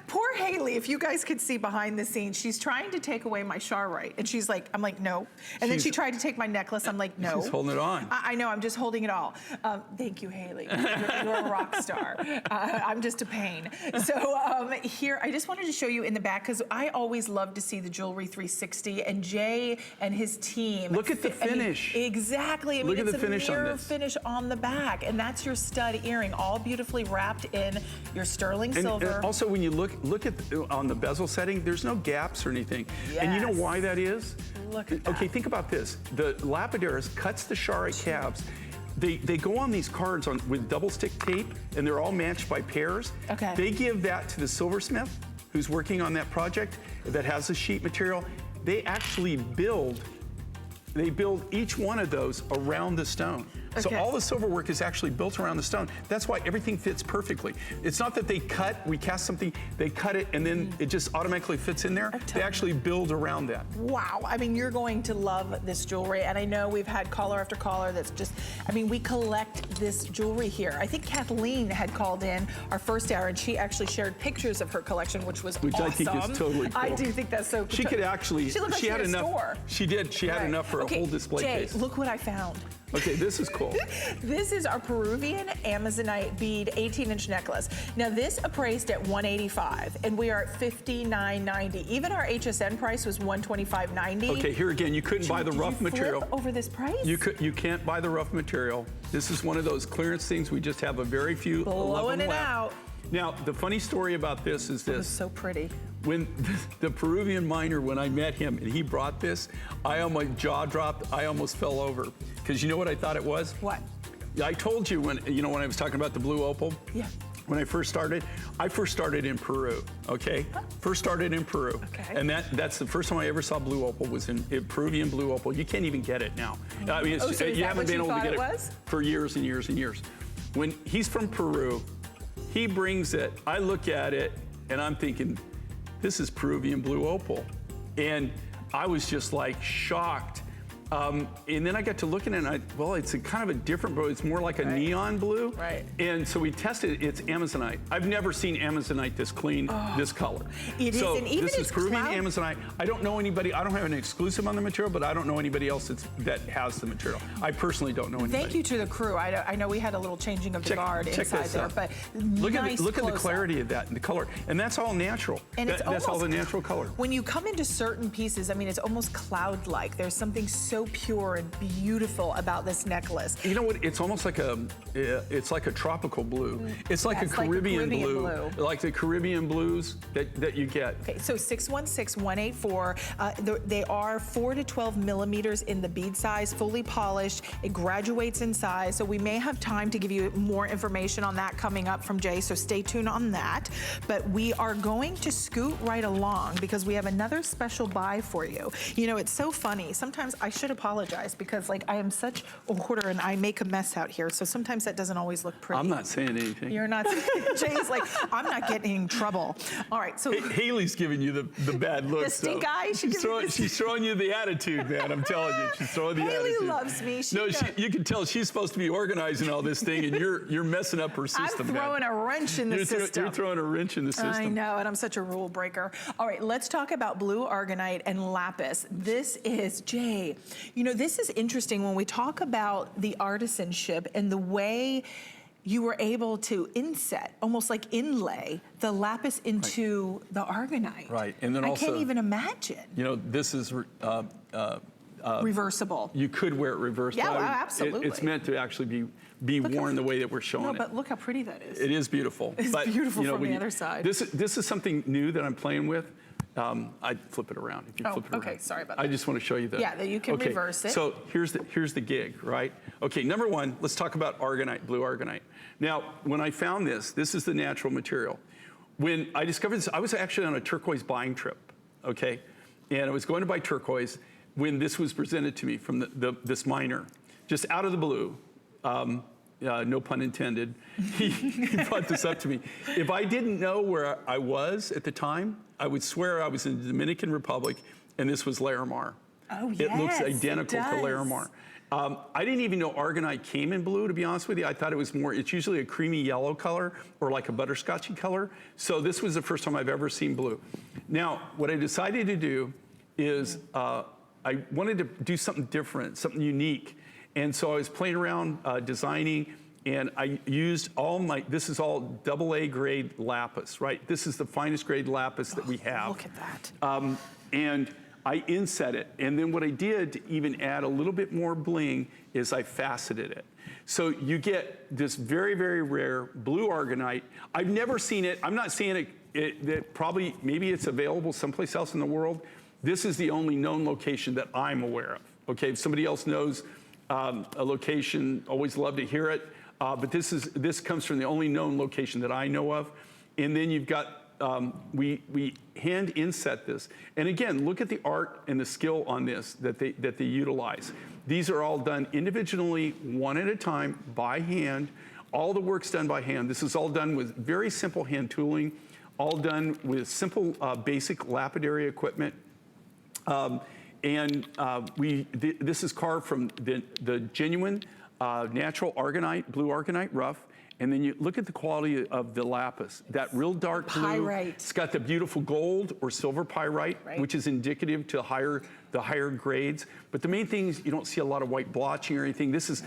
Poor Haley, if you guys could see behind the scenes, she's trying to take away my Charrite, and she's like, I'm like, no. And then she tried to take my necklace. I'm like, no. She's holding it on. I know, I'm just holding it all. Thank you, Haley. You're a rock star. I'm just a pain. So here, I just wanted to show you in the back, because I always love to see the Jewelry 360, and Jay and his team. Look at the finish. Exactly. I mean, Look at it's the finish a on mirror this. finish on the back, and that's your stud earring, all beautifully wrapped in your sterling silver. And also, when you look at on the bezel setting, there's no gaps or anything. And you know Yes. why that is? Look at that. Okay, think about this. The lapidaris cuts the Charrite calves. They go on these cards with double stick tape, and they're all matched by pairs. Okay. They give that to the silversmith who's working on that project that has the sheet material. They actually build each one of those around the stone. So Okay. all the silver work is actually built around the stone. That's why everything fits perfectly. It's not that we cast something, they cut it, and then it just automatically fits in there. They actually build around that. Wow, I mean, you're going to love this jewelry, and I know we've had caller after caller that's just, I mean, we collect this jewelry here. I think Kathleen had called in our first hour, and she actually shared pictures of her collection, which was awesome. I think is totally cool. I do think that's so cool. She could actually, She looked like she had had a enough. store. She did, she had Right. enough for a whole display Jay, case. look what I found. Okay, this is cool. This is our Peruvian Amazonite bead 18-inch necklace. Now this appraised at $185, and we are at $59.90. Even our HSN price was $125.90. Okay, here again, you couldn't buy the Did rough you flip material. over this price? You can't buy the rough material. This is one of those clearance things. We just have a very few. Blowing 11 it left. out. Now, the funny story about this is It was this. so pretty. When the Peruvian miner, when I met him and he brought this, my jaw dropped. I almost fell over. Because you know what I thought it was? What? I told you when I was talking about the blue opal? Yeah. When I first started in Peru, okay? First started in Peru. Okay. And that's the first time I ever saw blue opal was in Peruvian blue opal. You can't even get it now. I mean, Oh, so is you that haven't what been you able to thought get it it was? for years and years and years. When he's from Peru, he brings it, I look at it, and I'm thinking, this is Peruvian blue opal. And I was just like shocked. And then I got to looking at it, and it's a kind of a different blue. It's more like a neon blue. Right. And so we tested it. It's Amazonite. I've never seen Amazonite this clean, this color. It is, so and even this is it's Peruvian cloud- Amazonite. I don't know anybody. I don't have an exclusive on the material, but I don't know anybody else that has the material. I personally don't know anybody. Thank you to the crew. I know we had a little changing of the guard inside this there, out. but look nice at the close-up. clarity of that and the color, and that's all natural. And it's that's all almost- the natural color. When you come into certain pieces, I mean, it's almost cloud-like. There's something so so pure and beautiful about this necklace. You know what? It's almost like it's like a tropical blue. It's like Yes, a Caribbean, Caribbean blue, like the Caribbean blues that you get. Okay, so 616184. They are 4 to 12 millimeters in the bead size, fully polished. It graduates in size, so we may have time to give you more information on that coming up from Jay, so stay tuned on that. But we are going to scoot right along because we have another special buy for you. You know, it's so funny. Sometimes I should apologize because like I am such a hoarder and I make a mess out here, so sometimes that doesn't always look pretty. I'm not saying anything. You're not. Jay's like, I'm not getting in trouble. All right, so Haley's giving you the bad look. The stink eye? She's throwing you the attitude, man. I'm telling you, she's throwing the attitude. Haley loves me. You can tell she's supposed to be organizing all this thing, and you're messing up her system. I'm throwing a wrench in the system. You're throwing a wrench in the system. I know, and I'm such a rule breaker. All right, let's talk about blue argonite and lapis. This is, Jay, you know, this is interesting when we talk about the artisanship and the way you were able to inset, almost like inlay, the lapis into the argonite. Right, and then I also, can't even imagine. You know, this is reversible. You could wear it reversible. Yeah, well, absolutely. It's meant to actually be worn the way that we're showing it. No, but look how pretty that is. It is beautiful. It's beautiful from the other side. This is something new that I'm playing with. I'd flip it around if you flip it around. Okay, sorry about that. I just want to show you that. Yeah, that you can reverse it. So here's the gig, right? Okay, number one, let's talk about argonite, blue argonite. Now, when I found this is the natural material. When I discovered this, I was actually on a turquoise buying trip, okay? And I was going to buy turquoise when this was presented to me from this miner, just out of the blue. No pun intended. He brought this up to me. If I didn't know where I was at the time, I would swear I was in the Dominican Republic and this was Larimar. Oh, yes, it looks identical it to does. Larimar. I didn't even know argonite came in blue, to be honest with you. I thought it was more, it's usually a creamy yellow color or like a butterscotchy color. So this was the first time I've ever seen blue. Now, what I decided to do is I wanted to do something different, something unique. And so I was playing around designing, and I used this is all AA grade lapis, right? This is the finest grade lapis that we have. Look at that. And I inset it. And then what I did to even add a little bit more bling is I faceted it. So you get this very, very rare blue argonite. I've never seen it. I'm not saying that probably, maybe it's available someplace else in the world. This is the only known location that I'm aware of. Okay, if somebody else knows a location, always love to hear it. But this comes from the only known location that I know of. And then you've got, we hand inset this. And again, look at the art and the skill on this that they utilize. These are all done individually, one at a time, by hand. All the work's done by hand. This is all done with very simple hand tooling, all done with simple basic lapidary equipment. This is carved from the genuine natural argonite, blue argonite rough. And then you look at the quality of the lapis, that real dark blue. Pyrite. It's got the beautiful gold or silver pyrite, right, which is indicative to the higher grades. But the main thing is you don't see a lot of white blotching or anything. This is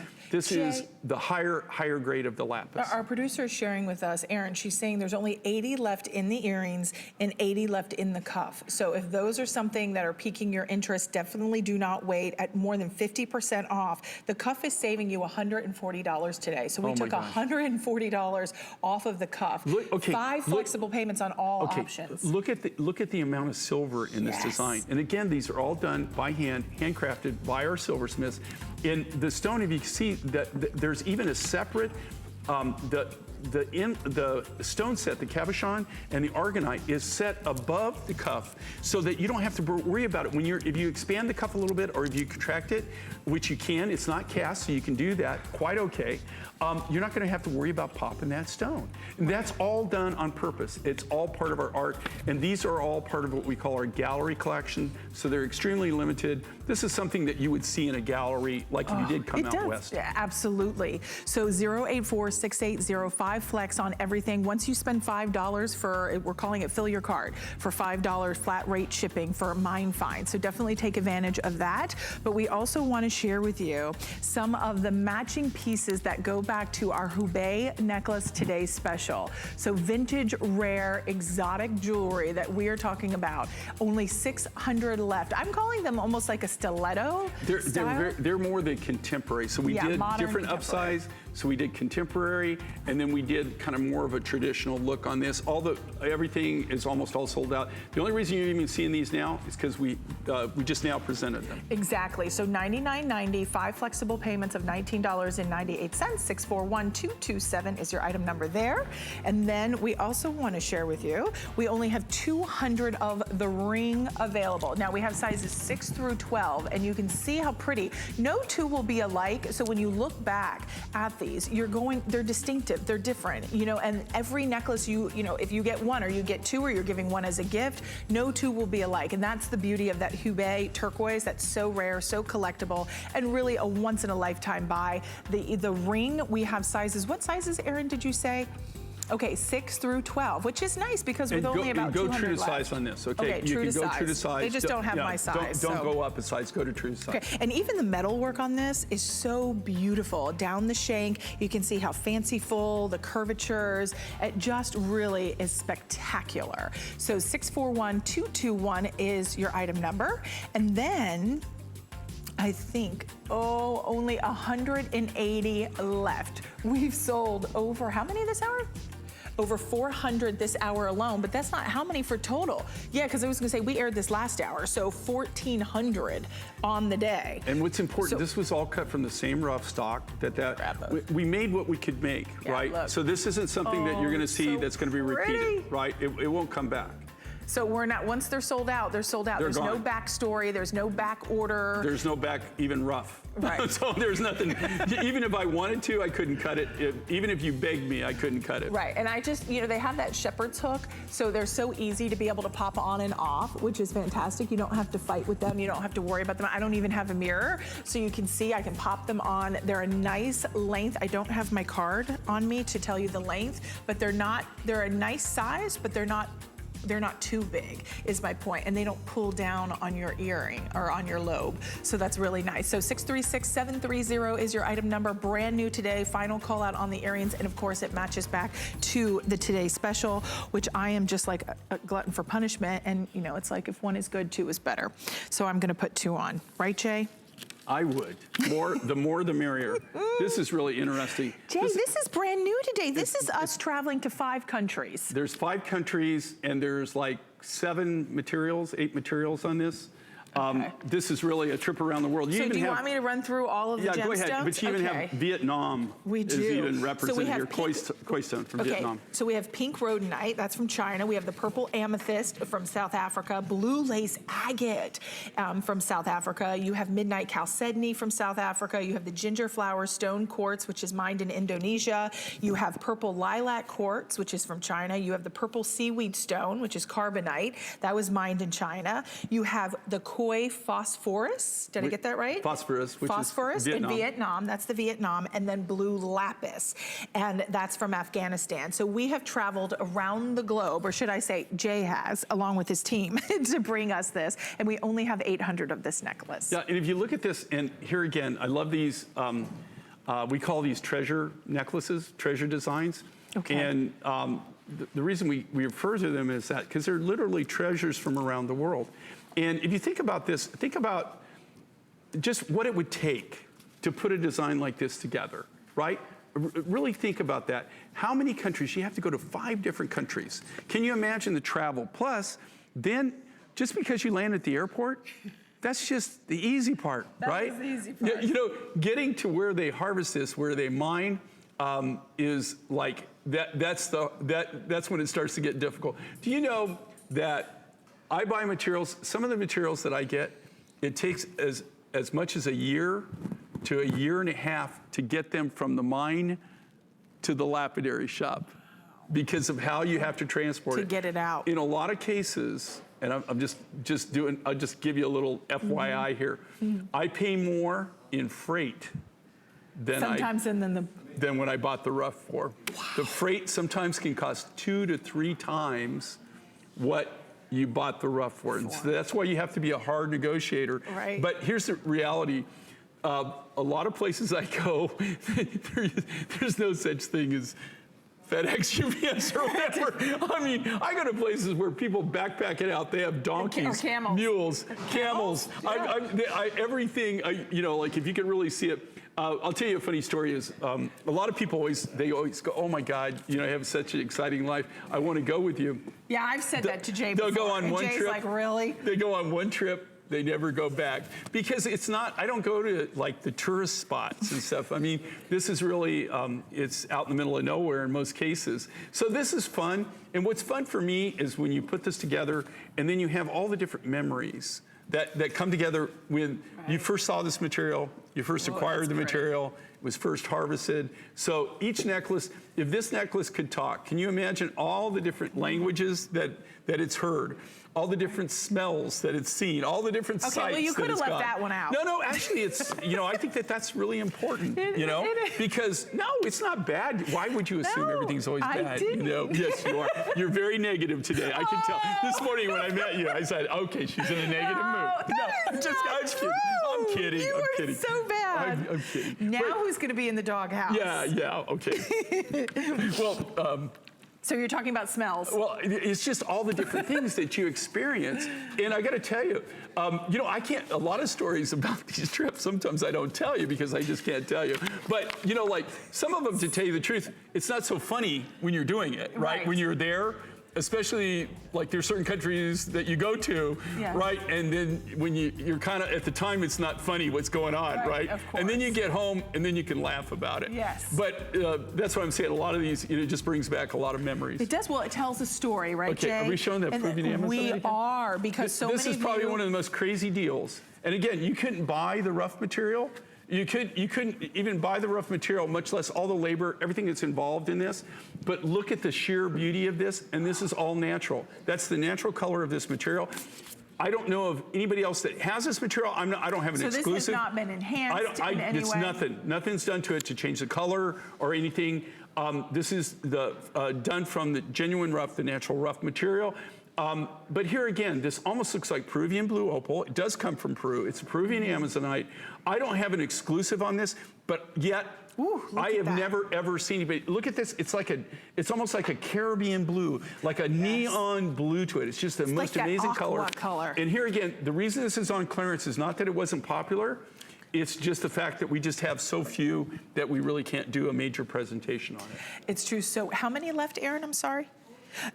the higher grade of the lapis. Our producer is sharing with us, Erin, she's saying there's only 80 left in the earrings and 80 left in the cuff. So if those are something that are piquing your interest, definitely do not wait. At more than 50% off. The cuff is saving you $140 today. So we took $140 off of the cuff. Five flexible payments on all options. Look at the amount of silver in this design. And again, these are all done by hand, handcrafted by our silversmiths. In the stone, if you see that there's even a separate, the stone set, the cabochon and the argonite is set above the cuff so that you don't have to worry about it. If you expand the cuff a little bit or if you contract it, which you can, it's not cast, so you can do that quite okay. You're not gonna have to worry about popping that stone. And that's all done on purpose. It's all part of our art. And these are all part of what we call our gallery collection. So they're extremely limited. This is something that you would see in a gallery, like if you did come out west. Yeah, absolutely. So 084-680-5 5 flex on everything. Once you spend $5 for, we're calling it fill your cart, for $5 flat rate shipping for Mine Find. So definitely take advantage of that. But we also want to share with you some of the matching pieces that go back to our Hubei necklace today special. So vintage, rare, exotic jewelry that we are talking about. Only 600 left. I'm calling them almost like a stiletto style. They're more than contemporary. So we did different upsize. So we did contemporary, and then we did kind of more of a traditional look on this. Everything is almost all sold out. The only reason you're even seeing these now is because we just now presented them. Exactly. So $99.90, 5 flexible payments of $19.98. 641227 is your item number there. And then we also want to share with you, we only have 200 of the ring available. Now we have sizes 6 through 12, and you can see how pretty. No two will be alike. So when you look back at these, they're distinctive, they're different, you know, and every necklace if you get one or you get two or you're giving one as a gift, no two will be alike. And that's the beauty of that Hubei turquoise that's so rare, so collectible, and really a once in a lifetime buy. The ring, we have sizes, what sizes, Erin, did you say? Okay, 6 through 12, which is nice because with only about 200 left. Go true to left. size on this, okay? Okay, true to size. True to size. They just don't have my size. Don't go up a size, go to true to size. Okay, and even the metal work on this is so beautiful. Down the shank, you can see how fanciful, the curvatures, it just really is spectacular. So 641221 is your item number. And then I think, only 180 left. We've sold over, how many this hour? Over 400 this hour alone, but that's not how many for total. Yeah, because I was gonna say we aired this last hour, so 1,400 on the day. And what's important, this was all cut from the same rough stock we made what we could make, right? Look. So this isn't something that you're gonna see that's gonna be repeated, right? It won't come back. So we're not, once they're sold out, they're sold out. There's no backstory, there's no back order. There's no back, even rough. Right. So there's nothing, even if I wanted to, I couldn't cut it. Even if you begged me, I couldn't cut it. Right, and I just, they have that shepherd's hook, so they're so easy to be able to pop on and off, which is fantastic. You don't have to fight with them, you don't have to worry about them. I don't even have a mirror, so you can see I can pop them on. They're a nice length. I don't have my card on me to tell you the length, but they're a nice size, but they're not too big, is my point. And they don't pull down on your earring or on your lobe. So that's really nice. So 636730 is your item number, brand new today, final call out on the earrings. And of course it matches back to the Today Special, which I am just like a glutton for punishment. And it's like if one is good, two is better. So I'm gonna put 2 on, right, Jay? I would. The more the merrier. This is really interesting. Jay, this is brand new today. This is us traveling to 5 countries. There's 5 countries and there's like 8 materials on this. This is really a trip around the world. So do you want me to run through all of the gemstones? Yeah, go ahead. But you even have Vietnam. We do. Is even represented here. Koi stone from Vietnam. So we have pink rhodonite, that's from China. We have the purple amethyst from South Africa. Blue lace agate from South Africa. You have midnight chalcedony from South Africa. You have the ginger flower stone quartz, which is mined in Indonesia. You have purple lilac quartz, which is from China. You have the purple seaweed stone, which is carbonite. That was mined in China. You have the koi phosphorus. Did I get that right? Phosphorus, which is in Vietnam. That's the Vietnam. And then blue lapis. And that's from Afghanistan. So we have traveled around the globe, or should I say Jay has, along with his team, to bring us this. And we only have 800 of this necklace. Yeah, and if you look at this, and here again, I love these, we call these treasure necklaces, treasure designs. Okay. And the reason we refer to them is that because they're literally treasures from around the world. And if you think about this, think about just what it would take to put a design like this together, right? Really think about that. How many countries? You have to go to 5 different countries. Can you imagine the travel? Plus, then just because you land at the airport, that's just the easy part, right? That is the easy part. Getting to where they harvest this, where they mine, is like that's when it starts to get difficult. Do you know that I buy materials, some of the materials that I get, it takes as much as a year to a year and a half to get them from the mine to the lapidary shop because of how you have to transport it. To get it out. In a lot of cases, and I'll just give you a little FYI here, I pay more in freight Sometimes, and then than when I bought the rough for. Wow. The freight sometimes can cost 2 to 3 times what you bought the rough for. And so that's why you have to be a hard negotiator. Right. But here's the reality. A lot of places I go, there's no such thing as FedEx, UPS, or whatever. I mean, I go to places where people backpack it out. They have donkeys, camels. mules, camels. Yeah. Everything, you know, like if you can really see it. I'll tell you a funny story is, a lot of people always go, oh my God, you know, I have such an exciting life. I want to go with you. yeah, I've said that to Jay They'll before. go on and one Jay's trip. like, really? They go on one trip. They never go back because it's not, I don't go to like the tourist spots and stuff. I mean, this is really, it's out in the middle of nowhere in most cases. So this is fun. And what's fun for me is when you put this together and then you have all the different memories that come together when you first saw this material, you first acquired the material, it was first harvested. So each necklace, if this necklace could talk, can you imagine all the different languages that it's heard? All the different smells that it's seen, all the different sights well, you could have that it's left got. that one out. No, actually, it's, you know, I think that's really important, you know, because no, it's not bad. Why would you assume everything's always I bad? didn't. You know, yes, you are. You're very negative today. I can tell. This morning when I met you, I said, okay, she's in a negative mood. No, I'm kidding. I'm kidding. You I'm are kidding. so bad. I'm kidding. Now But, who's going to be in the doghouse? yeah, okay. Well, So you're talking about smells. well, it's just all the different things that you experience. And I got to tell you, you know, I can't, a lot of stories about these trips, sometimes I don't tell you because I just can't tell you. But, you know, like some of them, to tell you the truth, it's not so funny when you're doing it, right? When you're there, especially like there's certain countries that you go to, right? And then when you're kind of, at the time, it's not funny what's going on, right? Of course. And then you get home and then you can laugh about it. Yes. But that's what I'm saying. A lot of these, you know, just brings back a lot of memories. It does. Well, it tells a story, right, Okay, Jay? are we showing that And Peruvian Amazon we again? are, because so many This is of probably you- one of the most crazy deals. And again, you couldn't buy the rough material. You couldn't even buy the rough material, much less all the labor, everything that's involved in this. But look at the sheer beauty of this, and this is all natural. That's the natural color of this material. I don't know of anybody else that has this material. I don't have an exclusive. So this has not been enhanced in any it's way? nothing. Nothing's done to it to change the color or anything. This is done from the genuine rough, the natural rough material. But here again, this almost looks like Peruvian blue opal. It does come from Peru. It's a Peruvian Amazonite. I don't have an exclusive on this, but yet I have never ever seen anybody. Look at this. It's almost like a Caribbean blue, like a neon blue to it. It's just the most like that amazing aqua color. And here again, the reason this is on clearance is not that it wasn't popular. It's just the fact that we just have so few that we really can't do a major presentation on it. It's true. So how many left, Aaron? I'm sorry.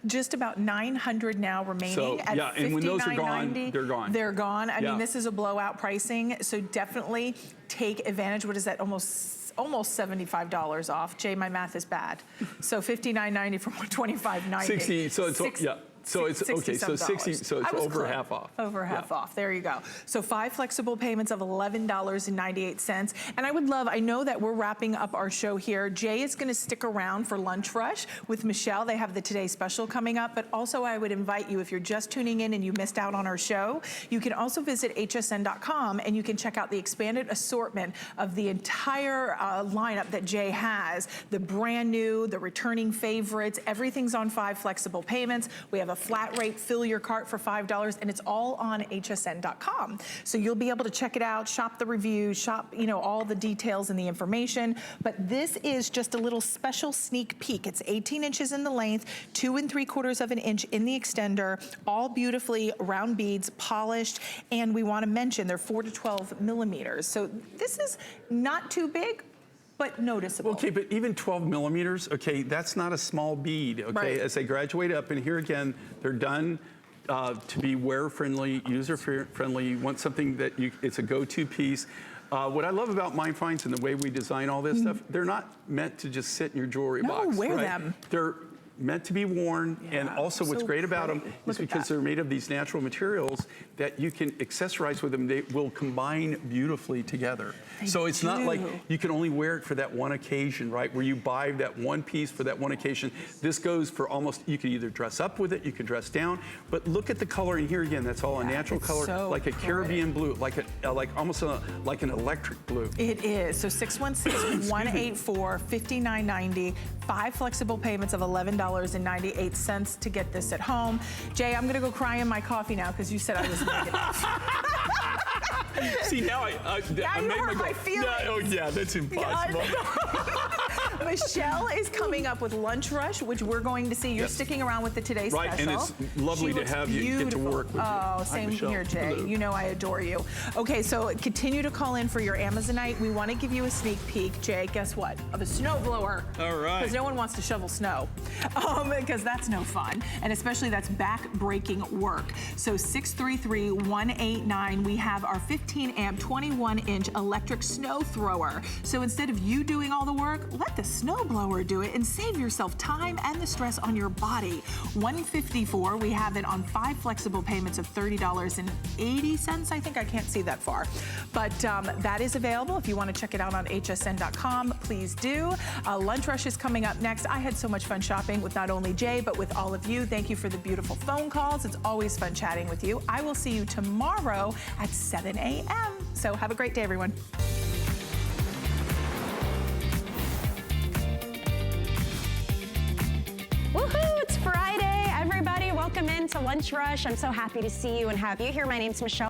Just about 900 now remaining So, at yeah, and when those are gone, $59.90. they're gone. They're gone. I Yeah. mean, this is a blowout pricing, so definitely take advantage. What is that? Almost $75 off. Jay, my math is bad. So $59.90 from $25.90. 60. So it's yeah. So it's okay. So 60. So it's I was over close. half off. Over half off. There you go. So 5 flexible payments of $11.98. And I would love, I know that we're wrapping up our show here. Jay is going to stick around for Lunch Rush with Michelle. They have the Today Special coming up. But also I would invite you, if you're just tuning in and you missed out on our show, you can also visit hsn.com and you can check out the expanded assortment of the entire lineup that Jay has. The brand new, the returning favorites, everything's on 5 flexible payments. We have a flat rate, fill your cart for $5, and it's all on hsn.com. So you'll be able to check it out, shop the reviews, shop, you know, all the details and the information. But this is just a little special sneak peek. It's 18 inches in the length, 2 3/4 of an inch in the extender, all beautifully round beads, polished, and we want to mention they're 4 to 12 millimeters. So this is not too big, but noticeable. Okay, but even 12 millimeters, okay, that's not a small bead, okay? Right. As they graduate up, and here again, they're done to be wear-friendly, user-friendly. You want something that it's a go-to piece. What I love about Mine Finds and the way we design all this stuff, they're not meant to just sit in your jewelry box. wear right? them. They're meant to be worn, and Yeah, also what's so great about them pretty. is Look at because that. they're made of these natural materials that you can accessorize with them. They will combine beautifully together. So it's not like do. you can only wear it for that one occasion, right? Where you buy that one piece for that one occasion. This goes for almost, you can either dress up with it, you can dress down, but look at the color in here again. That's all a natural it's color, so like a pretty. Caribbean blue, like almost like an electric blue. It is. So 616-184-5990. 5 flexible payments of $11.98 to get this at home. Jay, I'm gonna go cry in my coffee now because you said I was negative. See, now I you made hurt my goal. feelings. No, oh yeah, that's impossible. Michelle is coming up with Lunch Rush, which we're going to see. You're Yes. sticking around with the Today Right, Special. and it's lovely She to looks have you get to beautiful. work with you. Oh, Hi, same Michelle. here, Jay. Hello. You know I adore you. Okay, so continue to call in for your Amazonite. We want to give you a sneak peek, Jay. Guess what? Of a snow blower. All right. Because no one wants to shovel snow, because that's no fun, and especially that's back-breaking work. So 633-189. We have our 15-amp, 21-inch electric snow thrower. So instead of you doing all the work, let the snow blower do it and save yourself time and the stress on your body. $154. We have it on 5 flexible payments of $30.80. I think I can't see that far, but that is available. If you want to check it out on hsn.com, please do. Lunch Rush is coming up next. I had so much fun shopping with not only Jay, but with all of you. Thank you for the beautiful phone calls. It's always fun chatting with you. I will see you tomorrow at 7 a.m. So have a great day, everyone. Woohoo, it's Friday, everybody. Welcome into Lunch Rush. I'm so happy to see you and have you here. My name's Michelle.